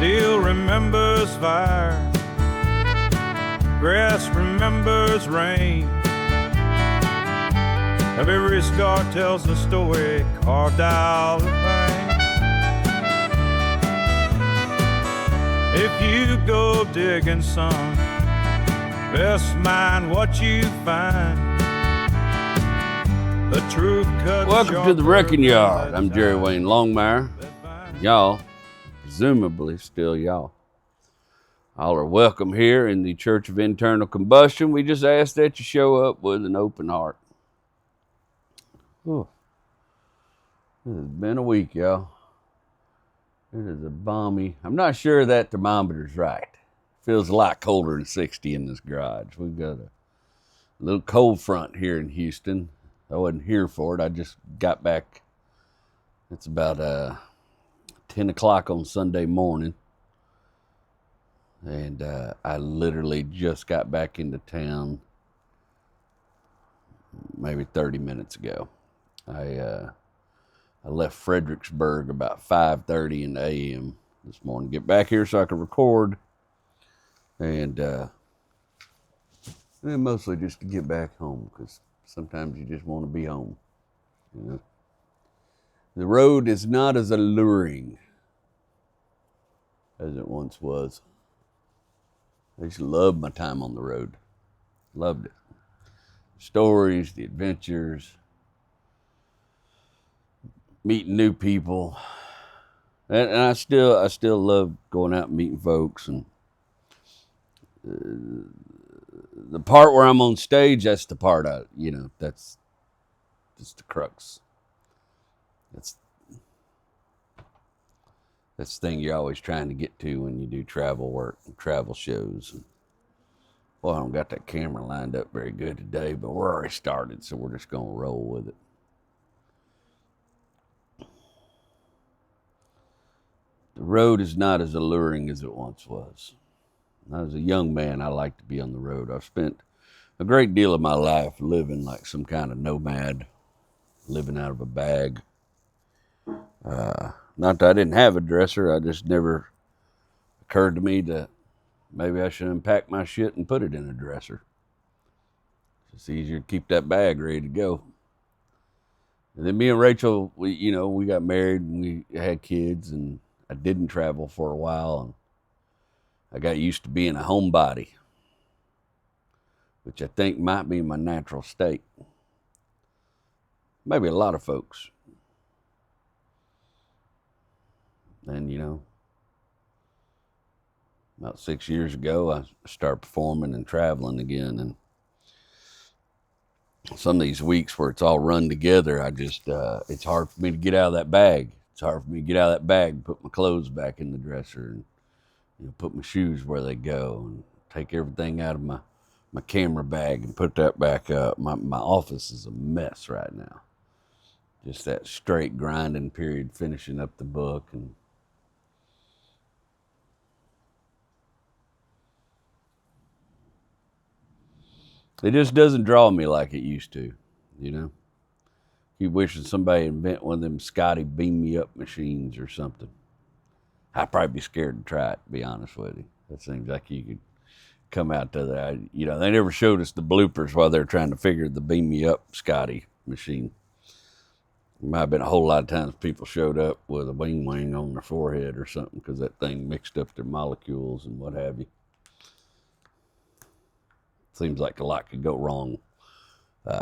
Steel remembers fire, grass remembers rain. Every scar tells a story carved out of pain. If you go digging, son, best mind what you find. The truth cuts. Welcome to the Wrecking Yard. I'm Jerry Wayne Longmire. Y'all, presumably still y'all. All are welcome here in the Church of Internal Combustion. We just ask that you show up with an open heart. Oh, it has been a week, y'all. It is a balmy. I'm not sure that thermometer's right. Feels a lot colder than 60 in this garage. We've got a little cold front here in Houston. I wasn't here for it. I just got back. It's about 10 o'clock on Sunday morning. And I literally just got back into town maybe 30 minutes ago. I left Fredericksburg about 5:30 in the a.m. this morning. Get back here so I can record. And mostly just to get back home, because sometimes you just want to be home. You know, the road is not as alluring as it once was. I used to love my time on the road. Loved it. Stories, the adventures, meeting new people, and I still love going out and meeting folks. And the part where I'm on stage, that's the part that's just the crux. That's the thing you're always trying to get to when you do travel work and travel shows. Well, I don't got that camera lined up very good today, but we're already started, so we're just gonna roll with it. The road is not as alluring as it once was. As a young man, I liked to be on the road. I've spent a great deal of my life living like some kind of nomad, living out of a bag. Not that I didn't have a dresser, I just never occurred to me that maybe I should unpack my shit and put it in a dresser. It's easier to keep that bag ready to go. And then me and Rachel, we got married and we had kids, and I didn't travel for a while, and I got used to being a homebody, which I think might be my natural state. Maybe a lot of folks. And about 6 years ago, I started performing and traveling again, and some of these weeks where it's all run together, it's hard for me to get out of that bag. It's hard for me to get out of that bag and put my clothes back in the dresser, and put my shoes where they go, and take everything out of my camera bag and put that back up. My office is a mess right now. Just that straight grinding period, finishing up the book, and it just doesn't draw me like it used to, Keep wishing somebody invent one of them Scotty beam me up machines or something. I'd probably be scared to try it, to be honest with you. That seems like you could come out to that. They never showed us the bloopers while they were trying to figure the beam me up Scotty machine. There might have been a whole lot of times people showed up with a wing on their forehead or something because that thing mixed up their molecules and what have you. Seems like a lot could go wrong. I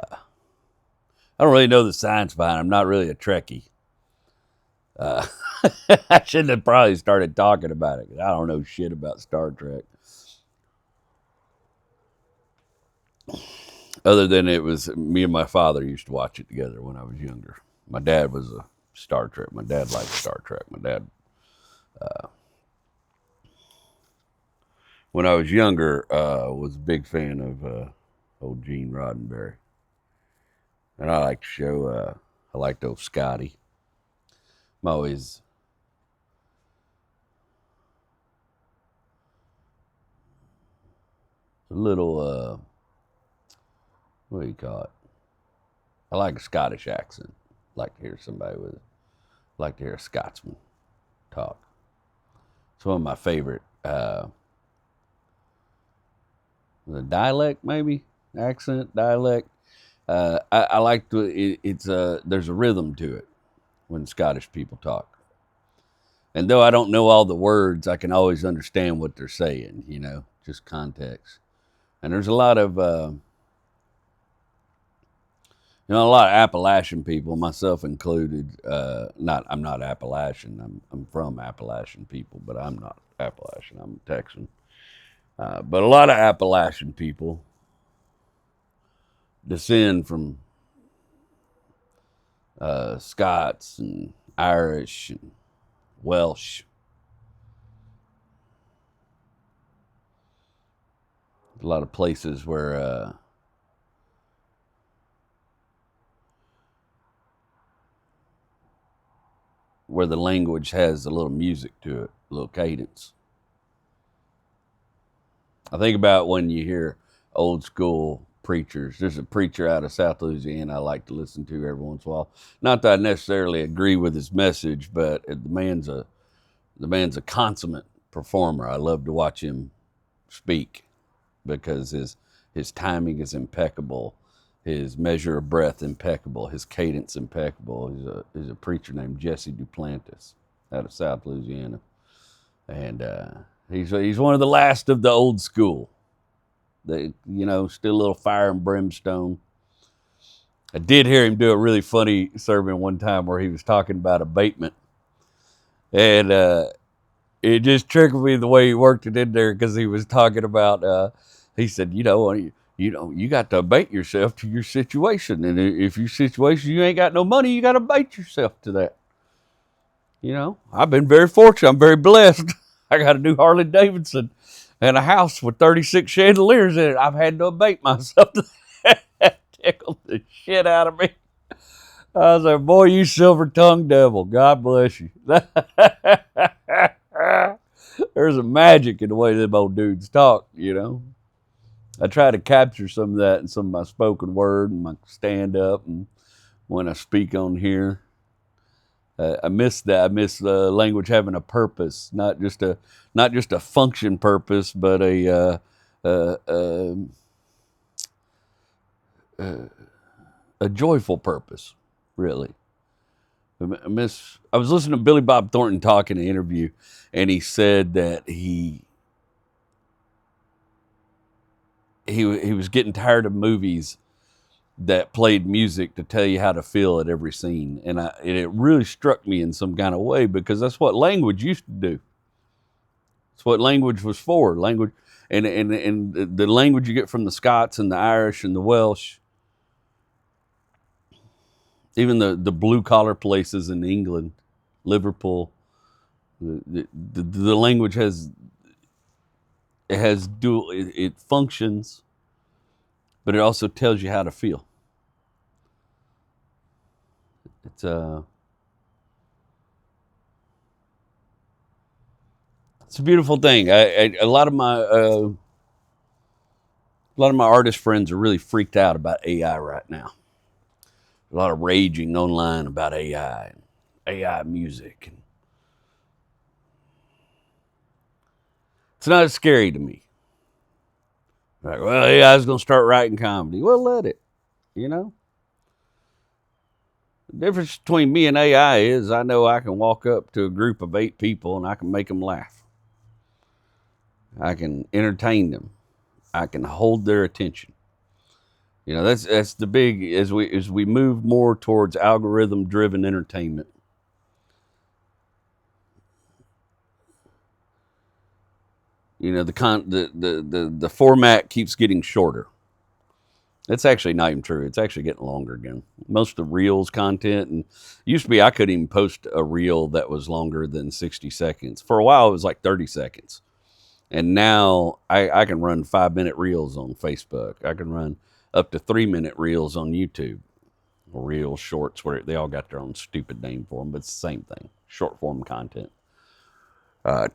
don't really know the science behind it. I'm not really a Trekkie. I shouldn't have probably started talking about it, because I don't know shit about Star Trek. Other than it was me and my father used to watch it together when I was younger. My dad was a Star Trek. My dad liked Star Trek. My dad, when I was younger, was a big fan of old Gene Roddenberry. And I liked the show. I liked old Scotty. I'm always a little, what do you call it? I like a Scottish accent. I like to hear somebody with it. I like to hear a Scotsman talk. It's one of my favorite. The dialect, maybe accent, dialect. I like there's a rhythm to it when Scottish people talk. And though I don't know all the words, I can always understand what they're saying, just context. And there's a lot of, a lot of Appalachian people, myself included. I'm not Appalachian. I'm from Appalachian people, but I'm not Appalachian. I'm Texan. But a lot of Appalachian people descend from Scots and Irish and Welsh. A lot of places where the language has a little music to it, a little cadence. I think about when you hear old school preachers. There's a preacher out of South Louisiana I like to listen to every once in a while. Not that I necessarily agree with his message, but the man's a consummate performer. I love to watch him speak because his timing is impeccable, his measure of breath impeccable, his cadence impeccable. He's a preacher named Jesse Duplantis out of South Louisiana, and he's one of the last of the old school. Still a little fire and brimstone. I did hear him do a really funny sermon one time where he was talking about abatement, and it just triggered me the way he worked it in there because he was talking about. He said, you got to abate yourself to your situation, and if your situation you ain't got no money, you got to abate yourself to that. I've been very fortunate. I'm very blessed. I got a new Harley Davidson and a house with 36 chandeliers in it. I've had to abate myself to that. Tickled the shit out of me. I was like, boy, you silver-tongued devil. God bless you. There's a magic in the way them old dudes talk, I try to capture some of that in some of my spoken word and my stand-up and when I speak on here. I miss that. I miss language having a purpose, not just a function purpose, but a joyful purpose, really. I was listening to Billy Bob Thornton talk in an interview, and he said that he was getting tired of movies that played music to tell you how to feel at every scene. And it really struck me in some kind of way because that's what language used to do. It's what language was for. Language and the language you get from the Scots and the Irish and the Welsh, even the blue collar places in England, Liverpool, the language has dual, it functions, but it also tells you how to feel. It's a beautiful thing. A lot of my artist friends are really freaked out about AI right now. A lot of raging online about AI and AI music. It's not scary to me. Like, well, AI's going to start writing comedy. Well, let it, The difference between me and AI is I know I can walk up to a group of 8 people and I can make them laugh. I can entertain them. I can hold their attention. That's the big, as we move more towards algorithm-driven entertainment. The format keeps getting shorter. It's actually not even true. It's actually getting longer again. Most of the Reels content, and used to be I couldn't even post a Reel that was longer than 60 seconds. For a while, it was like 30 seconds. And now I can run 5-minute Reels on Facebook. I can run up to 3-minute Reels on YouTube. Reels, Shorts, where they all got their own stupid name for them, but it's the same thing. Short form content.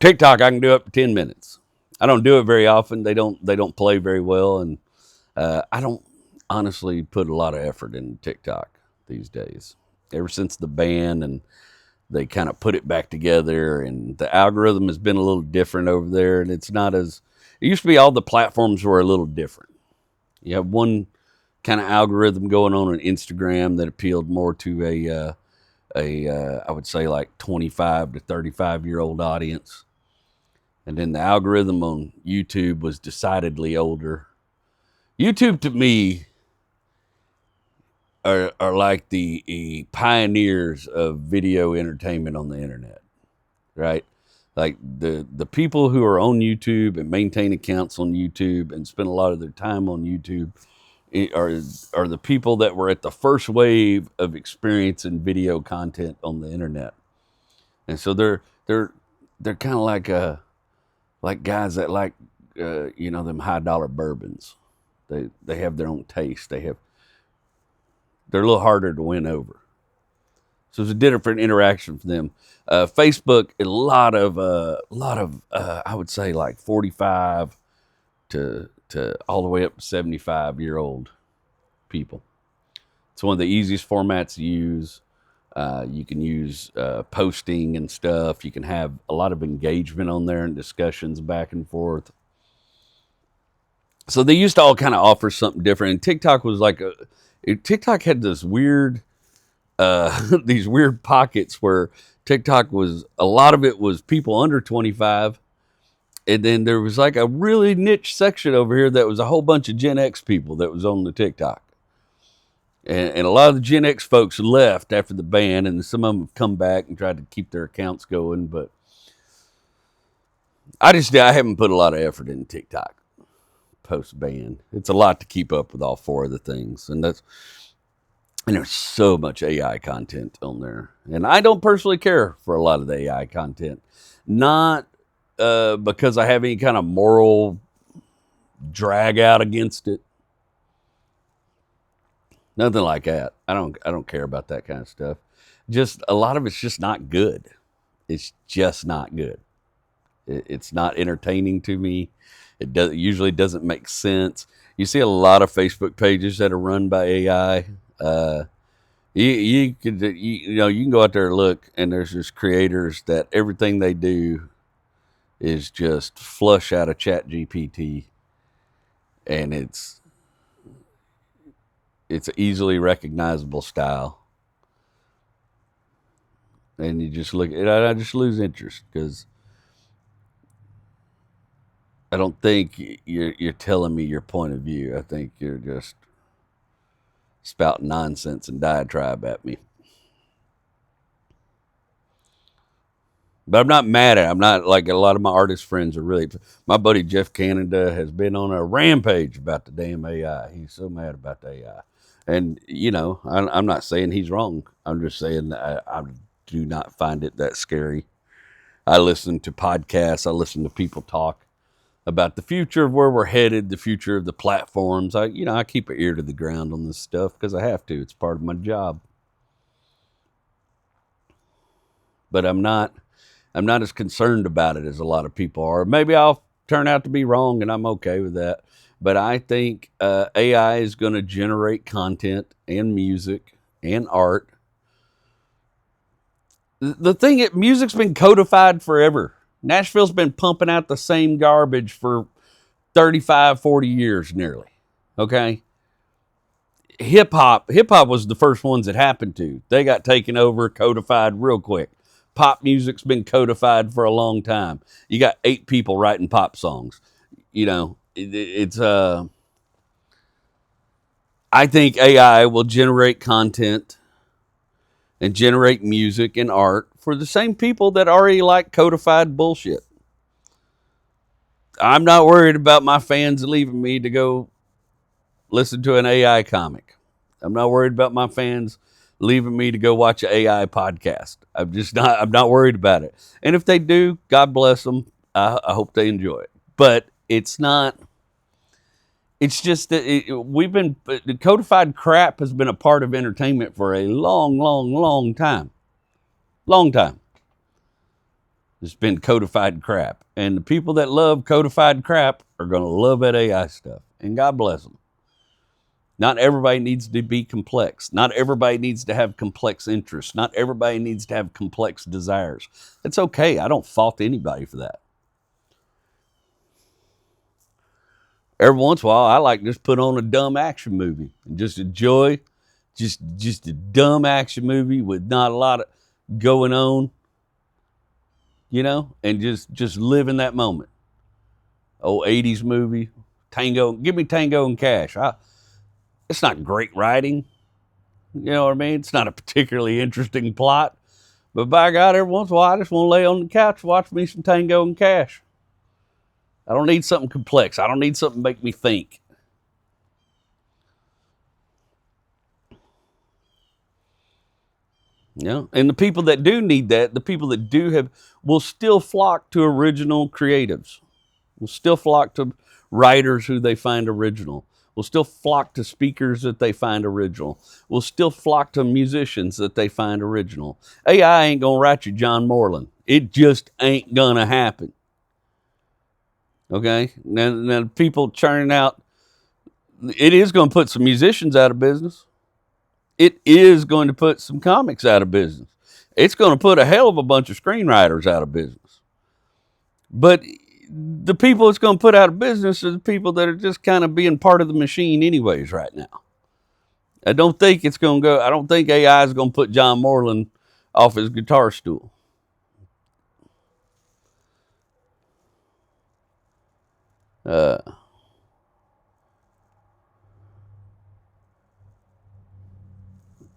TikTok, I can do up to 10 minutes. I don't do it very often. They don't play very well, and I don't honestly put a lot of effort into TikTok these days. Ever since the ban and they kind of put it back together, and the algorithm has been a little different over there, and it's not as it used to be. All the platforms were a little different. You have one kind of algorithm going on Instagram that appealed more to a I would say like 25 to 35-year-old audience, and then the algorithm on YouTube was decidedly older. YouTube to me are like the pioneers of video entertainment on the internet, right? Like the people who are on YouTube and maintain accounts on YouTube and spend a lot of their time on YouTube are the people that were at the first wave of experiencing video content on the internet, and so they're kind of like guys that like them high dollar bourbons. They have their own taste. They're a little harder to win over. So it's a different interaction for them. Facebook, a lot of I would say like 45 to all the way up to 75-year-old people. It's one of the easiest formats to use. You can use posting and stuff. You can have a lot of engagement on there and discussions back and forth. So they used to all kind of offer something different. And TikTok was like TikTok had this weird these weird pockets where TikTok was, a lot of it was people under 25. And then there was like a really niche section over here that was a whole bunch of Gen X people that was on the TikTok. And a lot of the Gen X folks left after the ban, and some of them have come back and tried to keep their accounts going. But I haven't put a lot of effort into TikTok post-ban. It's a lot to keep up with all four of the things. And there's so much AI content on there. And I don't personally care for a lot of the AI content. Not because I have any kind of moral drag out against it. Nothing like that. I don't care about that kind of stuff. Just a lot of it's just not good. It's just not good. It's not entertaining to me. It usually doesn't make sense. You see a lot of Facebook pages that are run by AI. You can go out there and look, and there's just creators that everything they do is just flush out of ChatGPT, and it's easily recognizable style. And you just look at, I just lose interest because I don't think you're telling me your point of view. I think you're just spouting nonsense and diatribe at me. But I'm not mad at it. I'm not like a lot of my artist friends are really. My buddy Jeff Canada has been on a rampage about the damn AI. He's so mad about the AI. And, I'm not saying he's wrong. I'm just saying I do not find it that scary. I listen to podcasts. I listen to people talk about the future of where we're headed, the future of the platforms. I keep an ear to the ground on this stuff because I have to. It's part of my job. But I'm not as concerned about it as a lot of people are. Maybe I'll turn out to be wrong, and I'm okay with that. But I think AI is going to generate content and music and art. The thing, music's been codified forever. Nashville's been pumping out the same garbage for 35, 40 years nearly. Okay? Hip-hop was the first ones it happened to. They got taken over, codified real quick. Pop music's been codified for a long time. You got 8 people writing pop songs. I think AI will generate content and generate music and art for the same people that already like codified bullshit. I'm not worried about my fans leaving me to go listen to an AI comic. I'm not worried about my fans leaving me to go watch an AI podcast. I'm not worried about it. And if they do, God bless them. I hope they enjoy it. But it's not. It's just that the codified crap has been a part of entertainment for a long, long, long time. Long time. It's been codified crap. And the people that love codified crap are going to love that AI stuff. And God bless them. Not everybody needs to be complex. Not everybody needs to have complex interests. Not everybody needs to have complex desires. It's okay. I don't fault anybody for that. Every once in a while, I like to just put on a dumb action movie and just enjoy just a dumb action movie with not a lot of going on, and just live in that moment. Old 80s movie, Tango. Give me Tango and Cash. It's not great writing. You know what I mean? It's not a particularly interesting plot. But by God, every once in a while, I just want to lay on the couch and watch me some Tango and Cash. I don't need something complex. I don't need something to make me think. And the people that do need that, the people that do have, will still flock to original creatives. Will still flock to writers who they find original. Will still flock to speakers that they find original. Will still flock to musicians that they find original. AI ain't gonna write you John Moreland. It just ain't gonna happen. Okay? Now people churning out, it is gonna put some musicians out of business. It is going to put some comics out of business. It's going to put a hell of a bunch of screenwriters out of business. But the people it's going to put out of business are the people that are just kind of being part of the machine anyways right now. I don't think AI is going to put John Moreland off his guitar stool.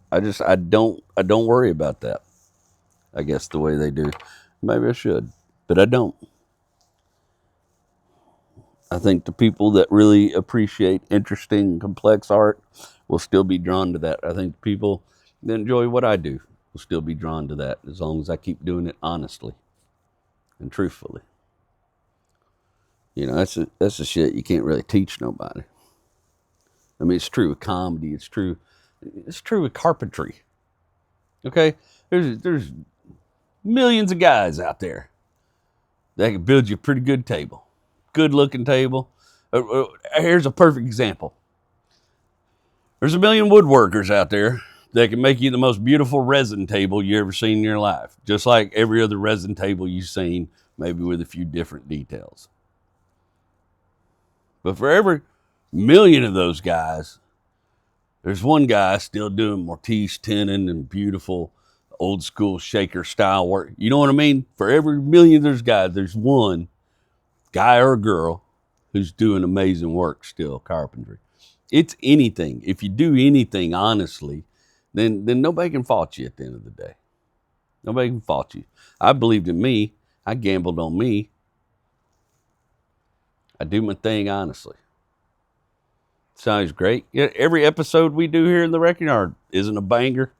I don't worry about that. I guess the way they do. Maybe I should, but I don't. I think the people that really appreciate interesting, complex art will still be drawn to that. I think the people that enjoy what I do will still be drawn to that as long as I keep doing it honestly and truthfully. That's the shit you can't really teach nobody. I mean, it's true with comedy. It's true with carpentry. Okay, there's millions of guys out there that can build you a pretty good table. Good looking table. Here's a perfect example. There's a million woodworkers out there that can make you the most beautiful resin table you ever seen in your life. Just like every other resin table you've seen, maybe with a few different details. But for every million of those guys, there's one guy still doing Mortise tenon and beautiful old school shaker style work. You know what I mean? For every million of those guys, there's one guy or girl who's doing amazing work still, carpentry. It's anything. If you do anything honestly, then nobody can fault you at the end of the day. Nobody can fault you. I believed in me. I gambled on me. I do my thing honestly. Sounds great. Every episode we do here in the Wrecking Yard isn't a banger.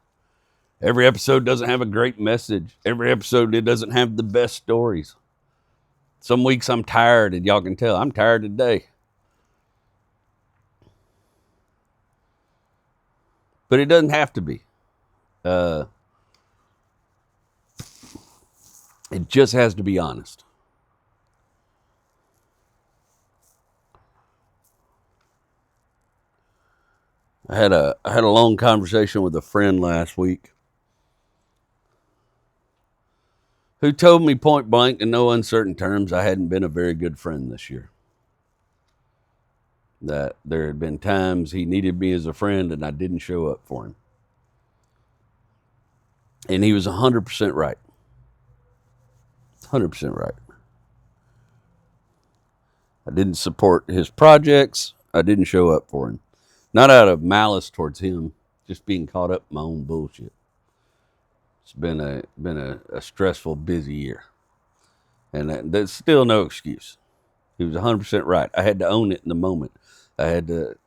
Every episode doesn't have a great message. Every episode, it doesn't have the best stories. Some weeks I'm tired, and y'all can tell I'm tired today. But it doesn't have to be. It just has to be honest. I had a long conversation with a friend last week who told me point blank in no uncertain terms I hadn't been a very good friend this year. That there had been times he needed me as a friend and I didn't show up for him. And he was 100% right. 100% right. I didn't support his projects. I didn't show up for him. Not out of malice towards him, just being caught up in my own bullshit. It's been a stressful, busy year. And that's still no excuse. He was 100% right. I had to own it in the moment. I had to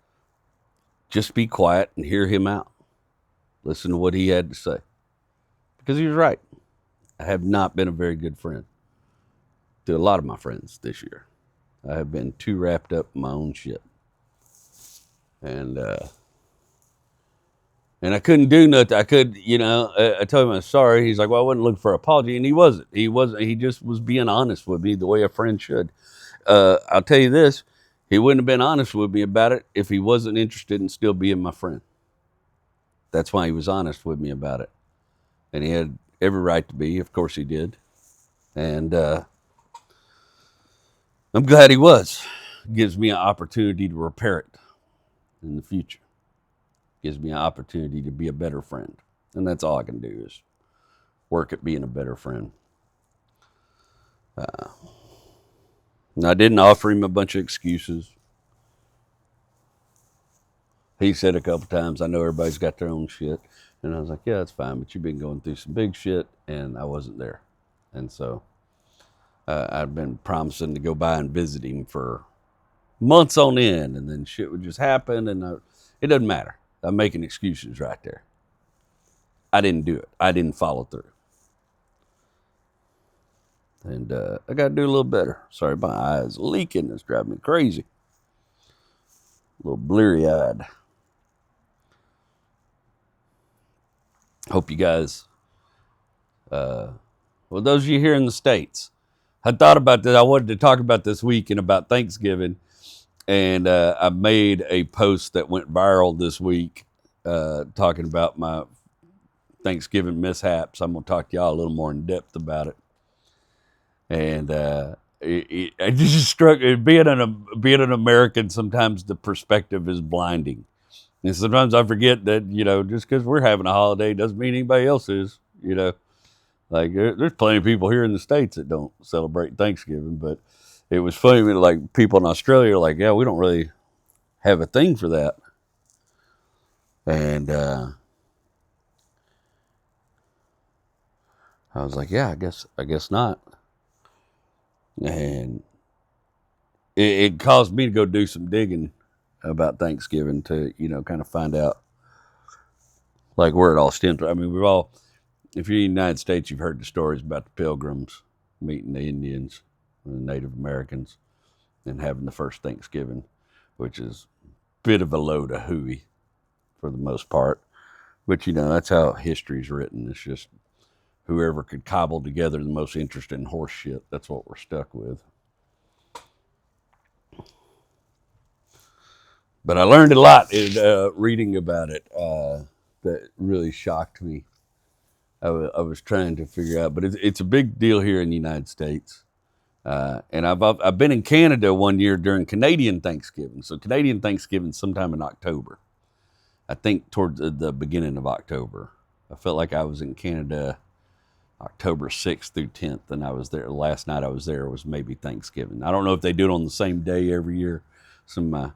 just be quiet and hear him out. Listen to what he had to say. Because he was right. I have not been a very good friend to a lot of my friends this year. I have been too wrapped up in my own shit. And I couldn't do nothing. I told him I'm sorry. He's like, well, I wasn't looking for an apology. And he wasn't. He just was being honest with me the way a friend should. I'll tell you this. He wouldn't have been honest with me about it if he wasn't interested in still being my friend. That's why he was honest with me about it. And he had every right to be. Of course he did. And I'm glad he was. It gives me an opportunity to repair it in the future. It gives me an opportunity to be a better friend. And that's all I can do is work at being a better friend. And I didn't offer him a bunch of excuses. He said a couple times, I know everybody's got their own shit. And I was like, yeah, that's fine, but you've been going through some big shit, and I wasn't there. And so I'd been promising to go by and visit him for months on end, and then shit would just happen, and it doesn't matter. I'm making excuses right there. I didn't do it. I didn't follow through. And I got to do a little better. Sorry, my eyes leaking. It's driving me crazy. A little bleary-eyed. Hope you guys, well, those of you here in the States, I thought about this. I wanted to talk about this week and about Thanksgiving. And I made a post that went viral this week talking about my Thanksgiving mishaps. I'm going to talk to y'all a little more in depth about it. And it just struck, being an American, sometimes the perspective is blinding. And sometimes I forget that, just because we're having a holiday doesn't mean anybody else is, Like, there's plenty of people here in the States that don't celebrate Thanksgiving, but it was funny, like, people in Australia are like, yeah, we don't really have a thing for that. And I was like, yeah, I guess not. And it caused me to go do some digging about Thanksgiving to, kind of find out, like, where it all stems from. I mean, if you're in the United States, you've heard the stories about the Pilgrims meeting the Indians and the Native Americans and having the first Thanksgiving, which is a bit of a load of hooey for the most part. But, that's how history's written. It's just whoever could cobble together the most interesting horse shit. That's what we're stuck with. But I learned a lot in reading about it that really shocked me. I was trying to figure out, but it's a big deal here in the United States. And I've been in Canada one year during Canadian Thanksgiving. So Canadian Thanksgiving sometime in October. I think towards the beginning of October. I felt like I was in Canada October 6th through 10th, and I was there. Last night I was there was maybe Thanksgiving. I don't know if they do it on the same day every year. Some of my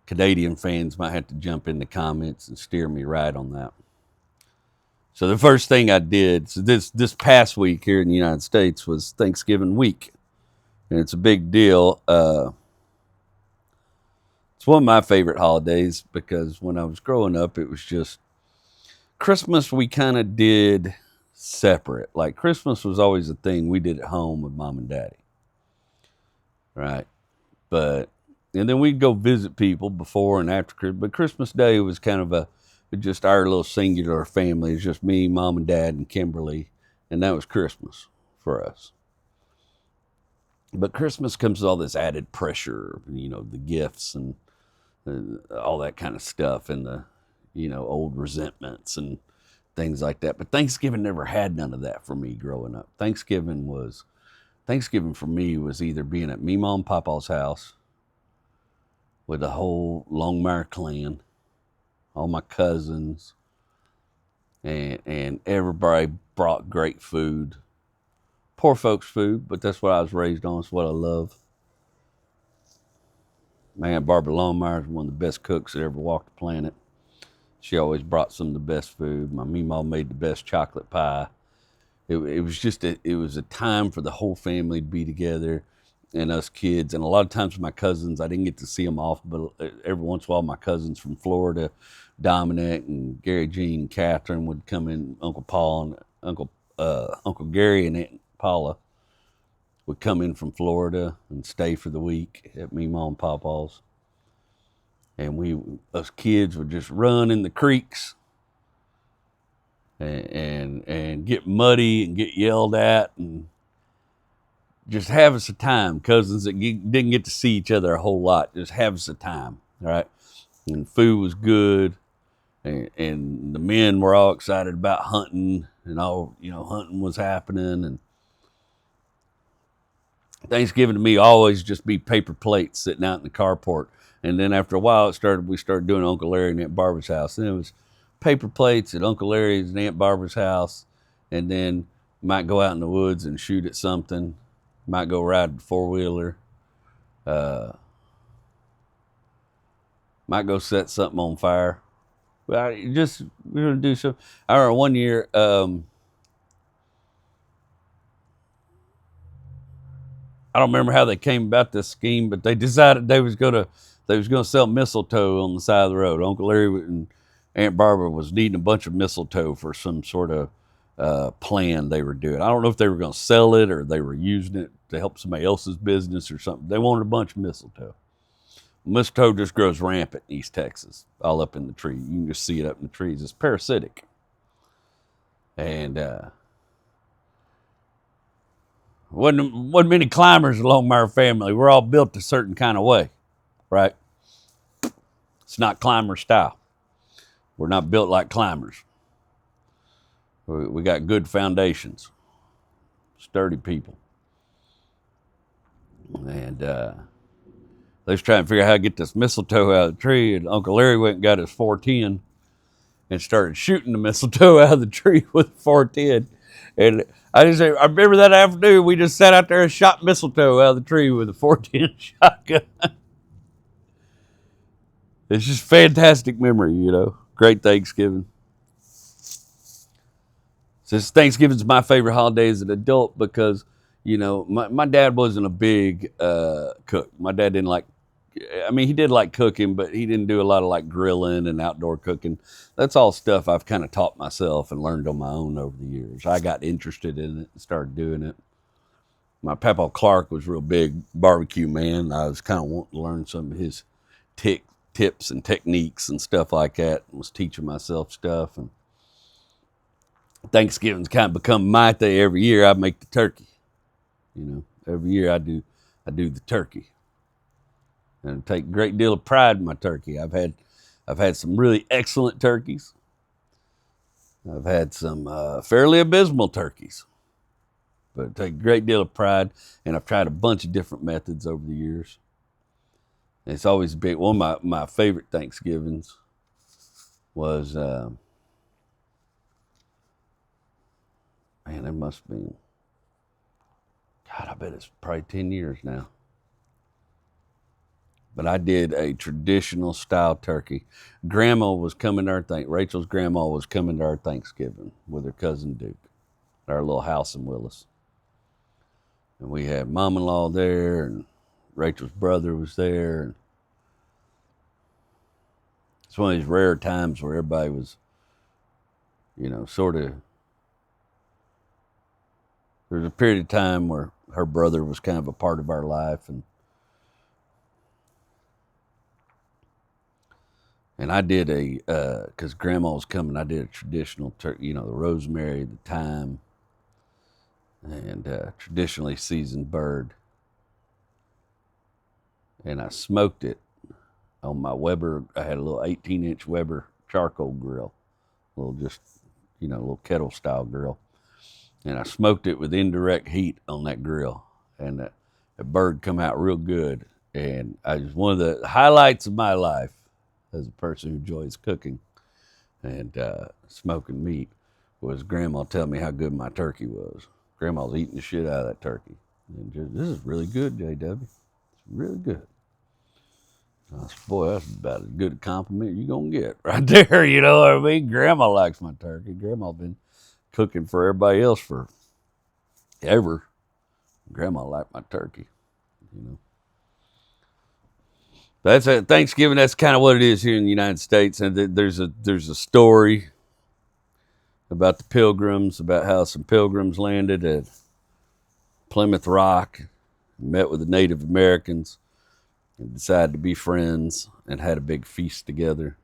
Canadian fans might have to jump in the comments and steer me right on that. So the first thing I did, so this past week here in the United States was Thanksgiving week. And it's a big deal. It's one of my favorite holidays because when I was growing up, it was just Christmas we kind of did separate. Like Christmas was always a thing we did at home with mom and daddy. Right? And then we'd go visit people before and after Christmas. But Christmas Day was kind of just our little singular family. It's just me, mom and dad, and Kimberly. And that was Christmas for us. But Christmas comes with all this added pressure, the gifts and all that kind of stuff and the, old resentments and things like that. But Thanksgiving never had none of that for me growing up. Thanksgiving for me was either being at me, mom, papa's house with the whole Longmire clan, all my cousins, and everybody brought great food. Poor folks' food, but that's what I was raised on. It's what I love. Man, Barbara Longmire is one of the best cooks that ever walked the planet. She always brought some of the best food. My meemaw made the best chocolate pie. It was a time for the whole family to be together and us kids. And a lot of times with my cousins, I didn't get to see them off, but every once in a while my cousins from Florida, Dominic and Gary Jean and Catherine would come in. Uncle Paul and Uncle Gary and Aunt Paula would come in from Florida and stay for the week at me, mom, and papa's. And us kids would just run in the creeks and get muddy and get yelled at and just have us a time. Cousins that didn't get to see each other a whole lot, just have us a time, right? And food was good, and the men were all excited about hunting, and all, hunting was happening. And Thanksgiving to me always just be paper plates sitting out in the carport. And then after a while, we started doing Uncle Larry and Aunt Barbara's house. And it was paper plates at Uncle Larry's and Aunt Barbara's house. And then might go out in the woods and shoot at something. Might go ride the four-wheeler. Might go set something on fire. But we're going to do some. I remember one year, I don't remember how they came about this scheme, but they decided they was gonna sell mistletoe on the side of the road. Uncle Larry and Aunt Barbara was needing a bunch of mistletoe for some sort of plan they were doing. I don't know if they were going to sell it or they were using it to help somebody else's business or something. They wanted a bunch of mistletoe. Mistletoe just grows rampant in East Texas, all up in the tree. You can just see it up in the trees. It's parasitic. And wasn't many climbers along my family. We're all built a certain kind of way, right? It's not climber style. We're not built like climbers. We got good foundations, sturdy people. And they was trying to figure out how to get this mistletoe out of the tree, and Uncle Larry went and got his 410 and started shooting the mistletoe out of the tree with 410. And I remember that afternoon, we just sat out there and shot mistletoe out of the tree with a 410 shotgun. It's just fantastic memory, Great Thanksgiving. Since Thanksgiving's my favorite holiday as an adult because, my dad wasn't a big cook. My dad didn't like, he did like cooking, but he didn't do a lot of like grilling and outdoor cooking. That's all stuff I've kind of taught myself and learned on my own over the years. I got interested in it and started doing it. My Papa Clark was a real big barbecue man. I was kind of wanting to learn some of his tips and techniques and stuff like that, and was teaching myself stuff. And Thanksgiving's kind of become my day. Every year I make the turkey. Every year I do the turkey. And I take a great deal of pride in my turkey. I've had some really excellent turkeys. I've had some fairly abysmal turkeys. But I take a great deal of pride, and I've tried a bunch of different methods over the years. And it's always been one of my favorite Thanksgivings was, it must have been, God, I bet it's probably 10 years now. But I did a traditional style turkey. Grandma was coming to Rachel's grandma was coming to our Thanksgiving with her cousin Duke, at our little house in Willis. And we had mom-in-law there, and Rachel's brother was there. And it's one of these rare times where everybody was, sort of. There was a period of time where her brother was kind of a part of our life, and I did because Grandma was coming, I did a traditional turkey, the rosemary, the thyme, and traditionally seasoned bird. And I smoked it on my Weber. I had a little 18-inch Weber charcoal grill, a little kettle style grill. And I smoked it with indirect heat on that grill, and the bird come out real good. And I was one of the highlights of my life as a person who enjoys cooking and smoking meat was Grandma telling me how good my turkey was. Grandma was eating the shit out of that turkey. And this is really good, JW. It's really good. I said, boy, that's about as good a compliment you're going to get right there. You know what I mean? Grandma likes my turkey. Grandma's been cooking for everybody else forever. Grandma liked my turkey, That's Thanksgiving. That's kind of what it is here in the United States. And there's a story about the Pilgrims, about how some Pilgrims landed at Plymouth Rock, met with the Native Americans, and decided to be friends and had a big feast together.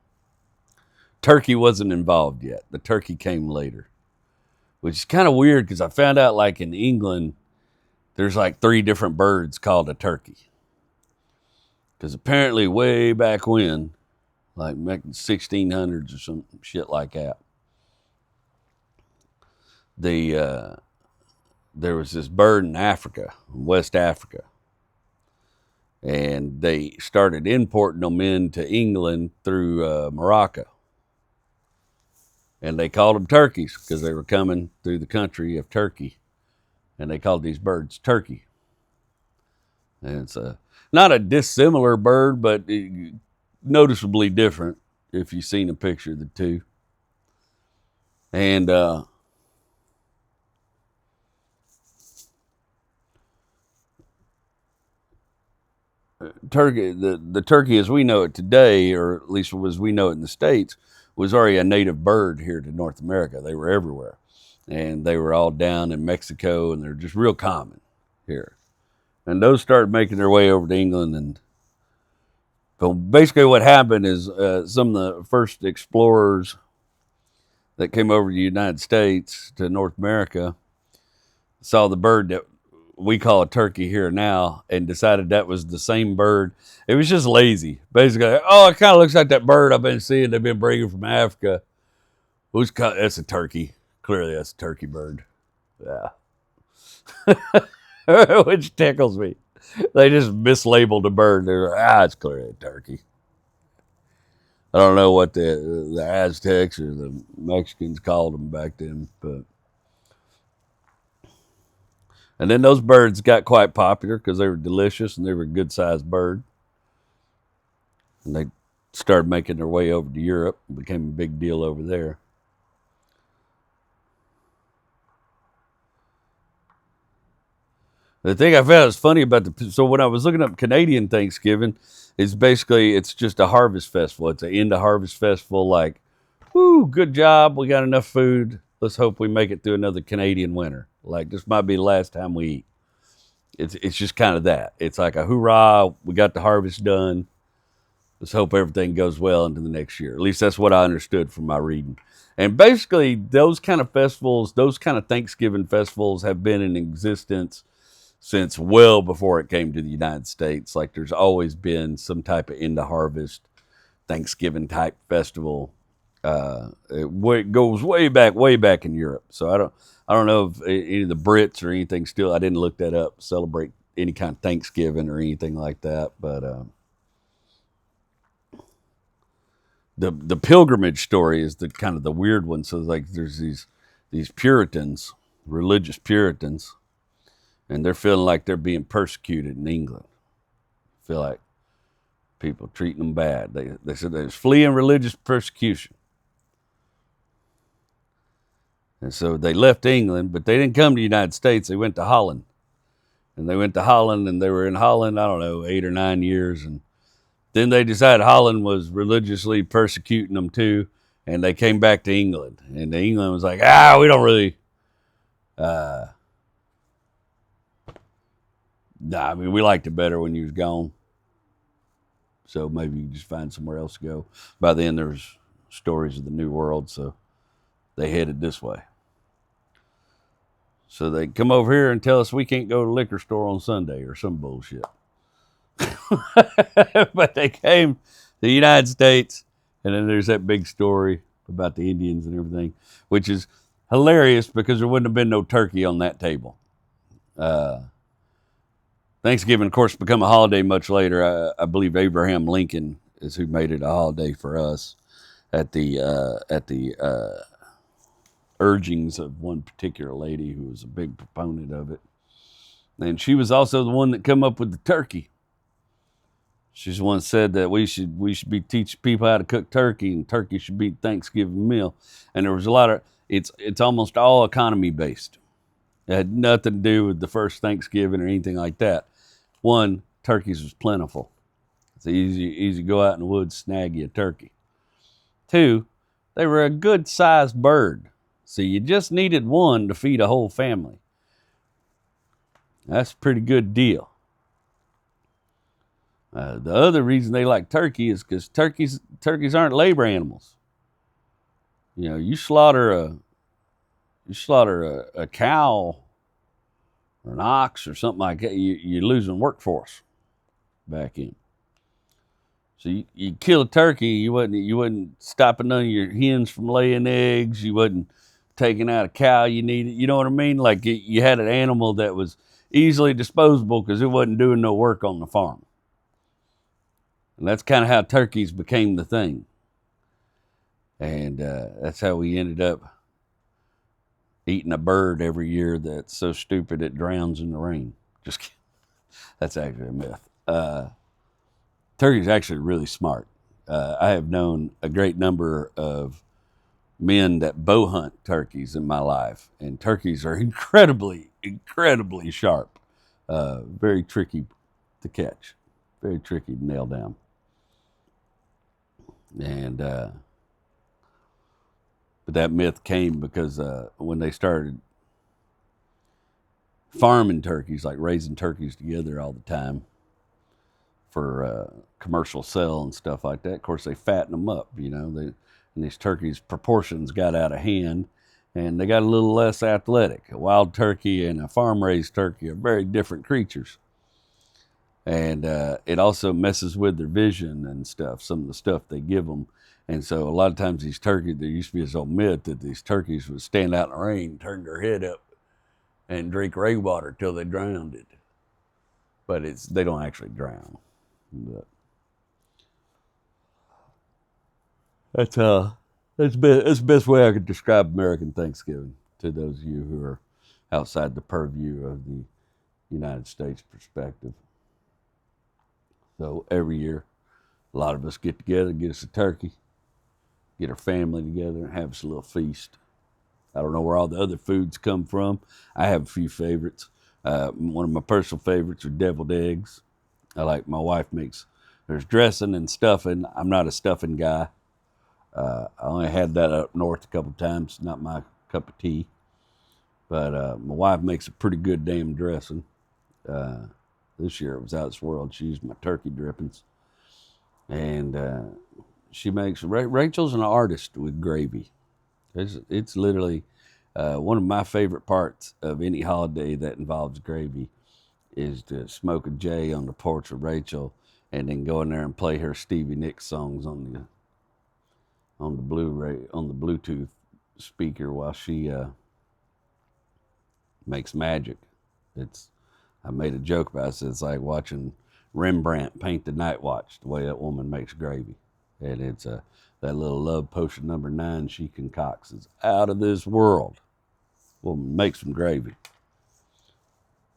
Turkey wasn't involved yet. The turkey came later, which is kind of weird because I found out like in England, there's like 3 different birds called a turkey. Because apparently way back when, like back in 1600s or some shit like that, there was this bird in Africa, West Africa, and they started importing them into England through Morocco. And they called them turkeys because they were coming through the country of Turkey. And they called these birds turkey. And it's not a dissimilar bird, but noticeably different if you've seen a picture of the two. And turkey, the turkey as we know it today, or at least as we know it in the States, was already a native bird here to North America. They were everywhere. And they were all down in Mexico, and they're just real common here. And those started making their way over to England. And so basically what happened is some of the first explorers that came over to the United States, to North America, saw the bird that we call a turkey here now, and decided that was the same bird. It was just lazy. Basically, oh, it kind of looks like that bird I've been seeing they've been bringing from Africa. That's a turkey. Clearly, that's a turkey bird. Yeah. Which tickles me. They just mislabeled a bird. They're like, it's clearly a turkey. I don't know what the Aztecs or the Mexicans called them back then, but. And then those birds got quite popular because they were delicious and they were a good-sized bird. And they started making their way over to Europe and became a big deal over there. The thing I found is funny about so when I was looking up Canadian Thanksgiving, it's basically, it's just a harvest festival. It's an end of harvest festival, like, whoo, good job, we got enough food. Let's hope we make it through another Canadian winter. Like, this might be the last time we eat. It's just kind of that. It's like a hoorah, we got the harvest done. Let's hope everything goes well into the next year. At least that's what I understood from my reading. And basically, those kind of festivals, those kind of Thanksgiving festivals have been in existence since well before it came to the United States. Like, there's always been some type of end of harvest Thanksgiving type festival. It goes way back in Europe. So I don't know if any of the Brits or anything still, I didn't look that up, celebrate any kind of Thanksgiving or anything like that. But the pilgrimage story is the kind of the weird one. So like there's these Puritans, religious Puritans, and they're feeling like they're being persecuted in England. Feel like people treating them bad. They said they was fleeing religious persecution. And so they left England, but they didn't come to the United States. They went to Holland. And they went to Holland, and they were in Holland, I don't know, 8 or 9 years. And then they decided Holland was religiously persecuting them too. And they came back to England. And England was like, we don't really... I mean, we liked it better when you was gone. So maybe you just find somewhere else to go. By then, there was stories of the New World, so they headed this way. So they come over here and tell us we can't go to the liquor store on Sunday or some bullshit. But they came to the United States, and then there's that big story about the Indians and everything, which is hilarious because there wouldn't have been no turkey on that table. Thanksgiving, of course, become a holiday much later. I believe Abraham Lincoln is who made it a holiday for us at the urgings of one particular lady who was a big proponent of it. And she was also the one that come up with the turkey. She's the one that said that we should be teaching people how to cook turkey, and turkey should be Thanksgiving meal. And there was a lot of, it's almost all economy based. It had nothing to do with the first Thanksgiving or anything like that. One, turkeys was plentiful. It's easy to go out in the woods, snag you a turkey. Two, they were a good sized bird. So you just needed one to feed a whole family. That's a pretty good deal. The other reason they like turkey is because turkeys aren't labor animals. You know, you slaughter a cow or an ox or something like that, you're losing workforce back in. So you kill a turkey, you wasn't stopping none of your hens from laying eggs. You wasn't taking out a cow you needed. You know what I mean? Like you had an animal that was easily disposable because it wasn't doing no work on the farm. And that's kind of how turkeys became the thing. And that's how we ended up eating a bird every year that's so stupid it drowns in the rain. Just kidding. That's actually a myth. Turkey's actually really smart. I have known a great number of men that bow hunt turkeys in my life, and turkeys are incredibly, incredibly sharp. Very tricky to catch, very tricky to nail down. And but that myth came because when they started farming turkeys, like raising turkeys together all the time for commercial sale and stuff like that. Of course, they fatten them up, and these turkeys' proportions got out of hand, and they got a little less athletic. A wild turkey and a farm-raised turkey are very different creatures. And it also messes with their vision and stuff, some of the stuff they give them. And so a lot of times these turkeys, there used to be this old myth that these turkeys would stand out in the rain, turn their head up, and drink rainwater till they drowned it. But they don't actually drown. But that's the best way I could describe American Thanksgiving to those of you who are outside the purview of the United States perspective. So every year, a lot of us get together, get us a turkey, get our family together, and have us a little feast. I don't know where all the other foods come from. I have a few favorites. One of my personal favorites are deviled eggs. My wife makes, there's dressing and stuffing. I'm not a stuffing guy. I only had that up north a couple times. Not my cup of tea. But my wife makes a pretty good damn dressing. This year it was out of this world. She used my turkey drippings. And she makes, Rachel's an artist with gravy. It's literally one of my favorite parts of any holiday that involves gravy is to smoke a J on the porch with Rachel and then go in there and play her Stevie Nicks songs on the Bluetooth speaker while she makes magic. I made a joke about it. I said it's like watching Rembrandt paint the night watch, the way that woman makes gravy. And it's that little love potion number 9 she concocts is out of this world. Woman makes some gravy.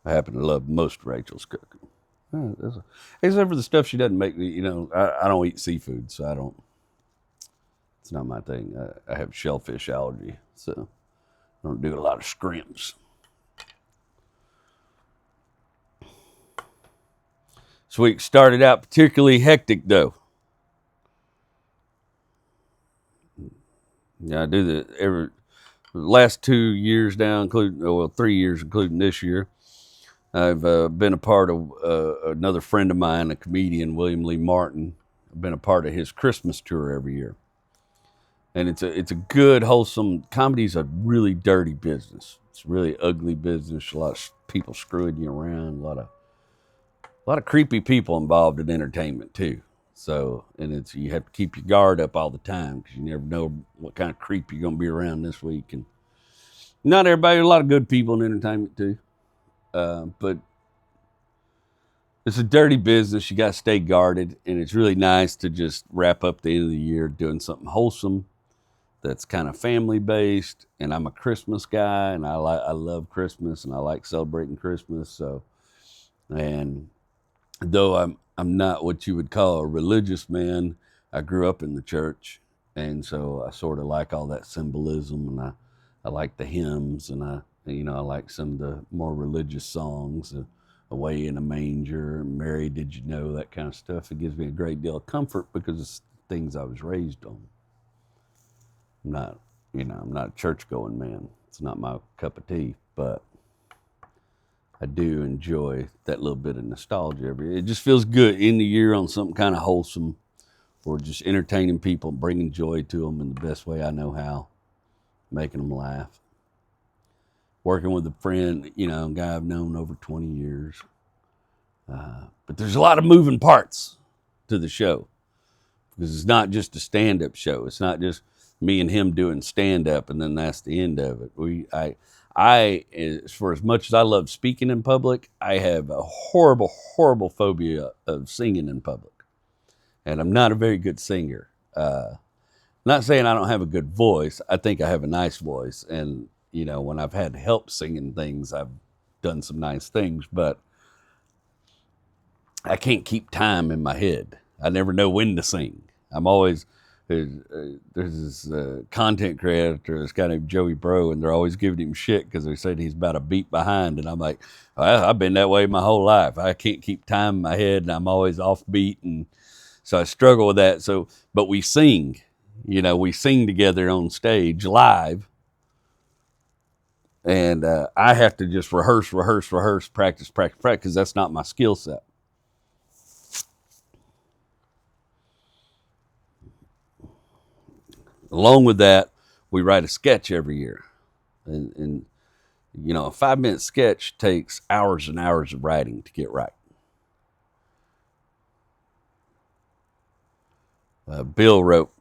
I happen to love most Rachel's cooking. Except for the stuff she doesn't make. I don't eat seafood, so it's not my thing. I have shellfish allergy, so I don't do a lot of scrimps. This week started out particularly hectic, though. Yeah, I do the last 2 years now, including 3 years, including this year. I've been a part of another friend of mine, a comedian, William Lee Martin. I've been a part of his Christmas tour every year, and it's a good, wholesome. Comedy's a really dirty business. It's a really ugly business. A lot of people screwing you around. A lot of creepy people involved in entertainment too. So, and you have to keep your guard up all the time because you never know what kind of creep you're going to be around this week. And not everybody, a lot of good people in entertainment too. But it's a dirty business. You got to stay guarded. And it's really nice to just wrap up the end of the year doing something wholesome that's kind of family based. And I'm a Christmas guy and I love Christmas and I like celebrating Christmas. So, and though I'm not what you would call a religious man, I grew up in the church, and so I sort of like all that symbolism, and I like the hymns, and I like some of the more religious songs, "Away in a Manger," "Mary, Did You Know," that kind of stuff. It gives me a great deal of comfort because it's things I was raised on. I'm not a church-going man. It's not my cup of tea, but I do enjoy that little bit of nostalgia every year. It just feels good in the year on something kind of wholesome or just entertaining people, bringing joy to them in the best way I know how, making them laugh. working with a friend, a guy I've known over 20 years. But there's a lot of moving parts to the show because it's not just a stand-up show. It's not just me and him doing stand-up and then that's the end of it. I, for as much as I love speaking in public, I have a horrible, horrible phobia of singing in public. And I'm not a very good singer. Not saying I don't have a good voice. I think I have a nice voice. And, when I've had help singing things, I've done some nice things. But I can't keep time in my head. I never know when to sing. I'm always, there's this content creator, this guy named Joey Bro, and they're always giving him shit because they said he's about a beat behind. And I'm like, I've been that way my whole life. I can't keep time in my head, and I'm always off beat. And so I struggle with that. But we sing, we sing together on stage live. And I have to just rehearse, practice, because that's not my skill set. Along with that, we write a sketch every year. And a 5-minute sketch takes hours and hours of writing to get right. Bill wrote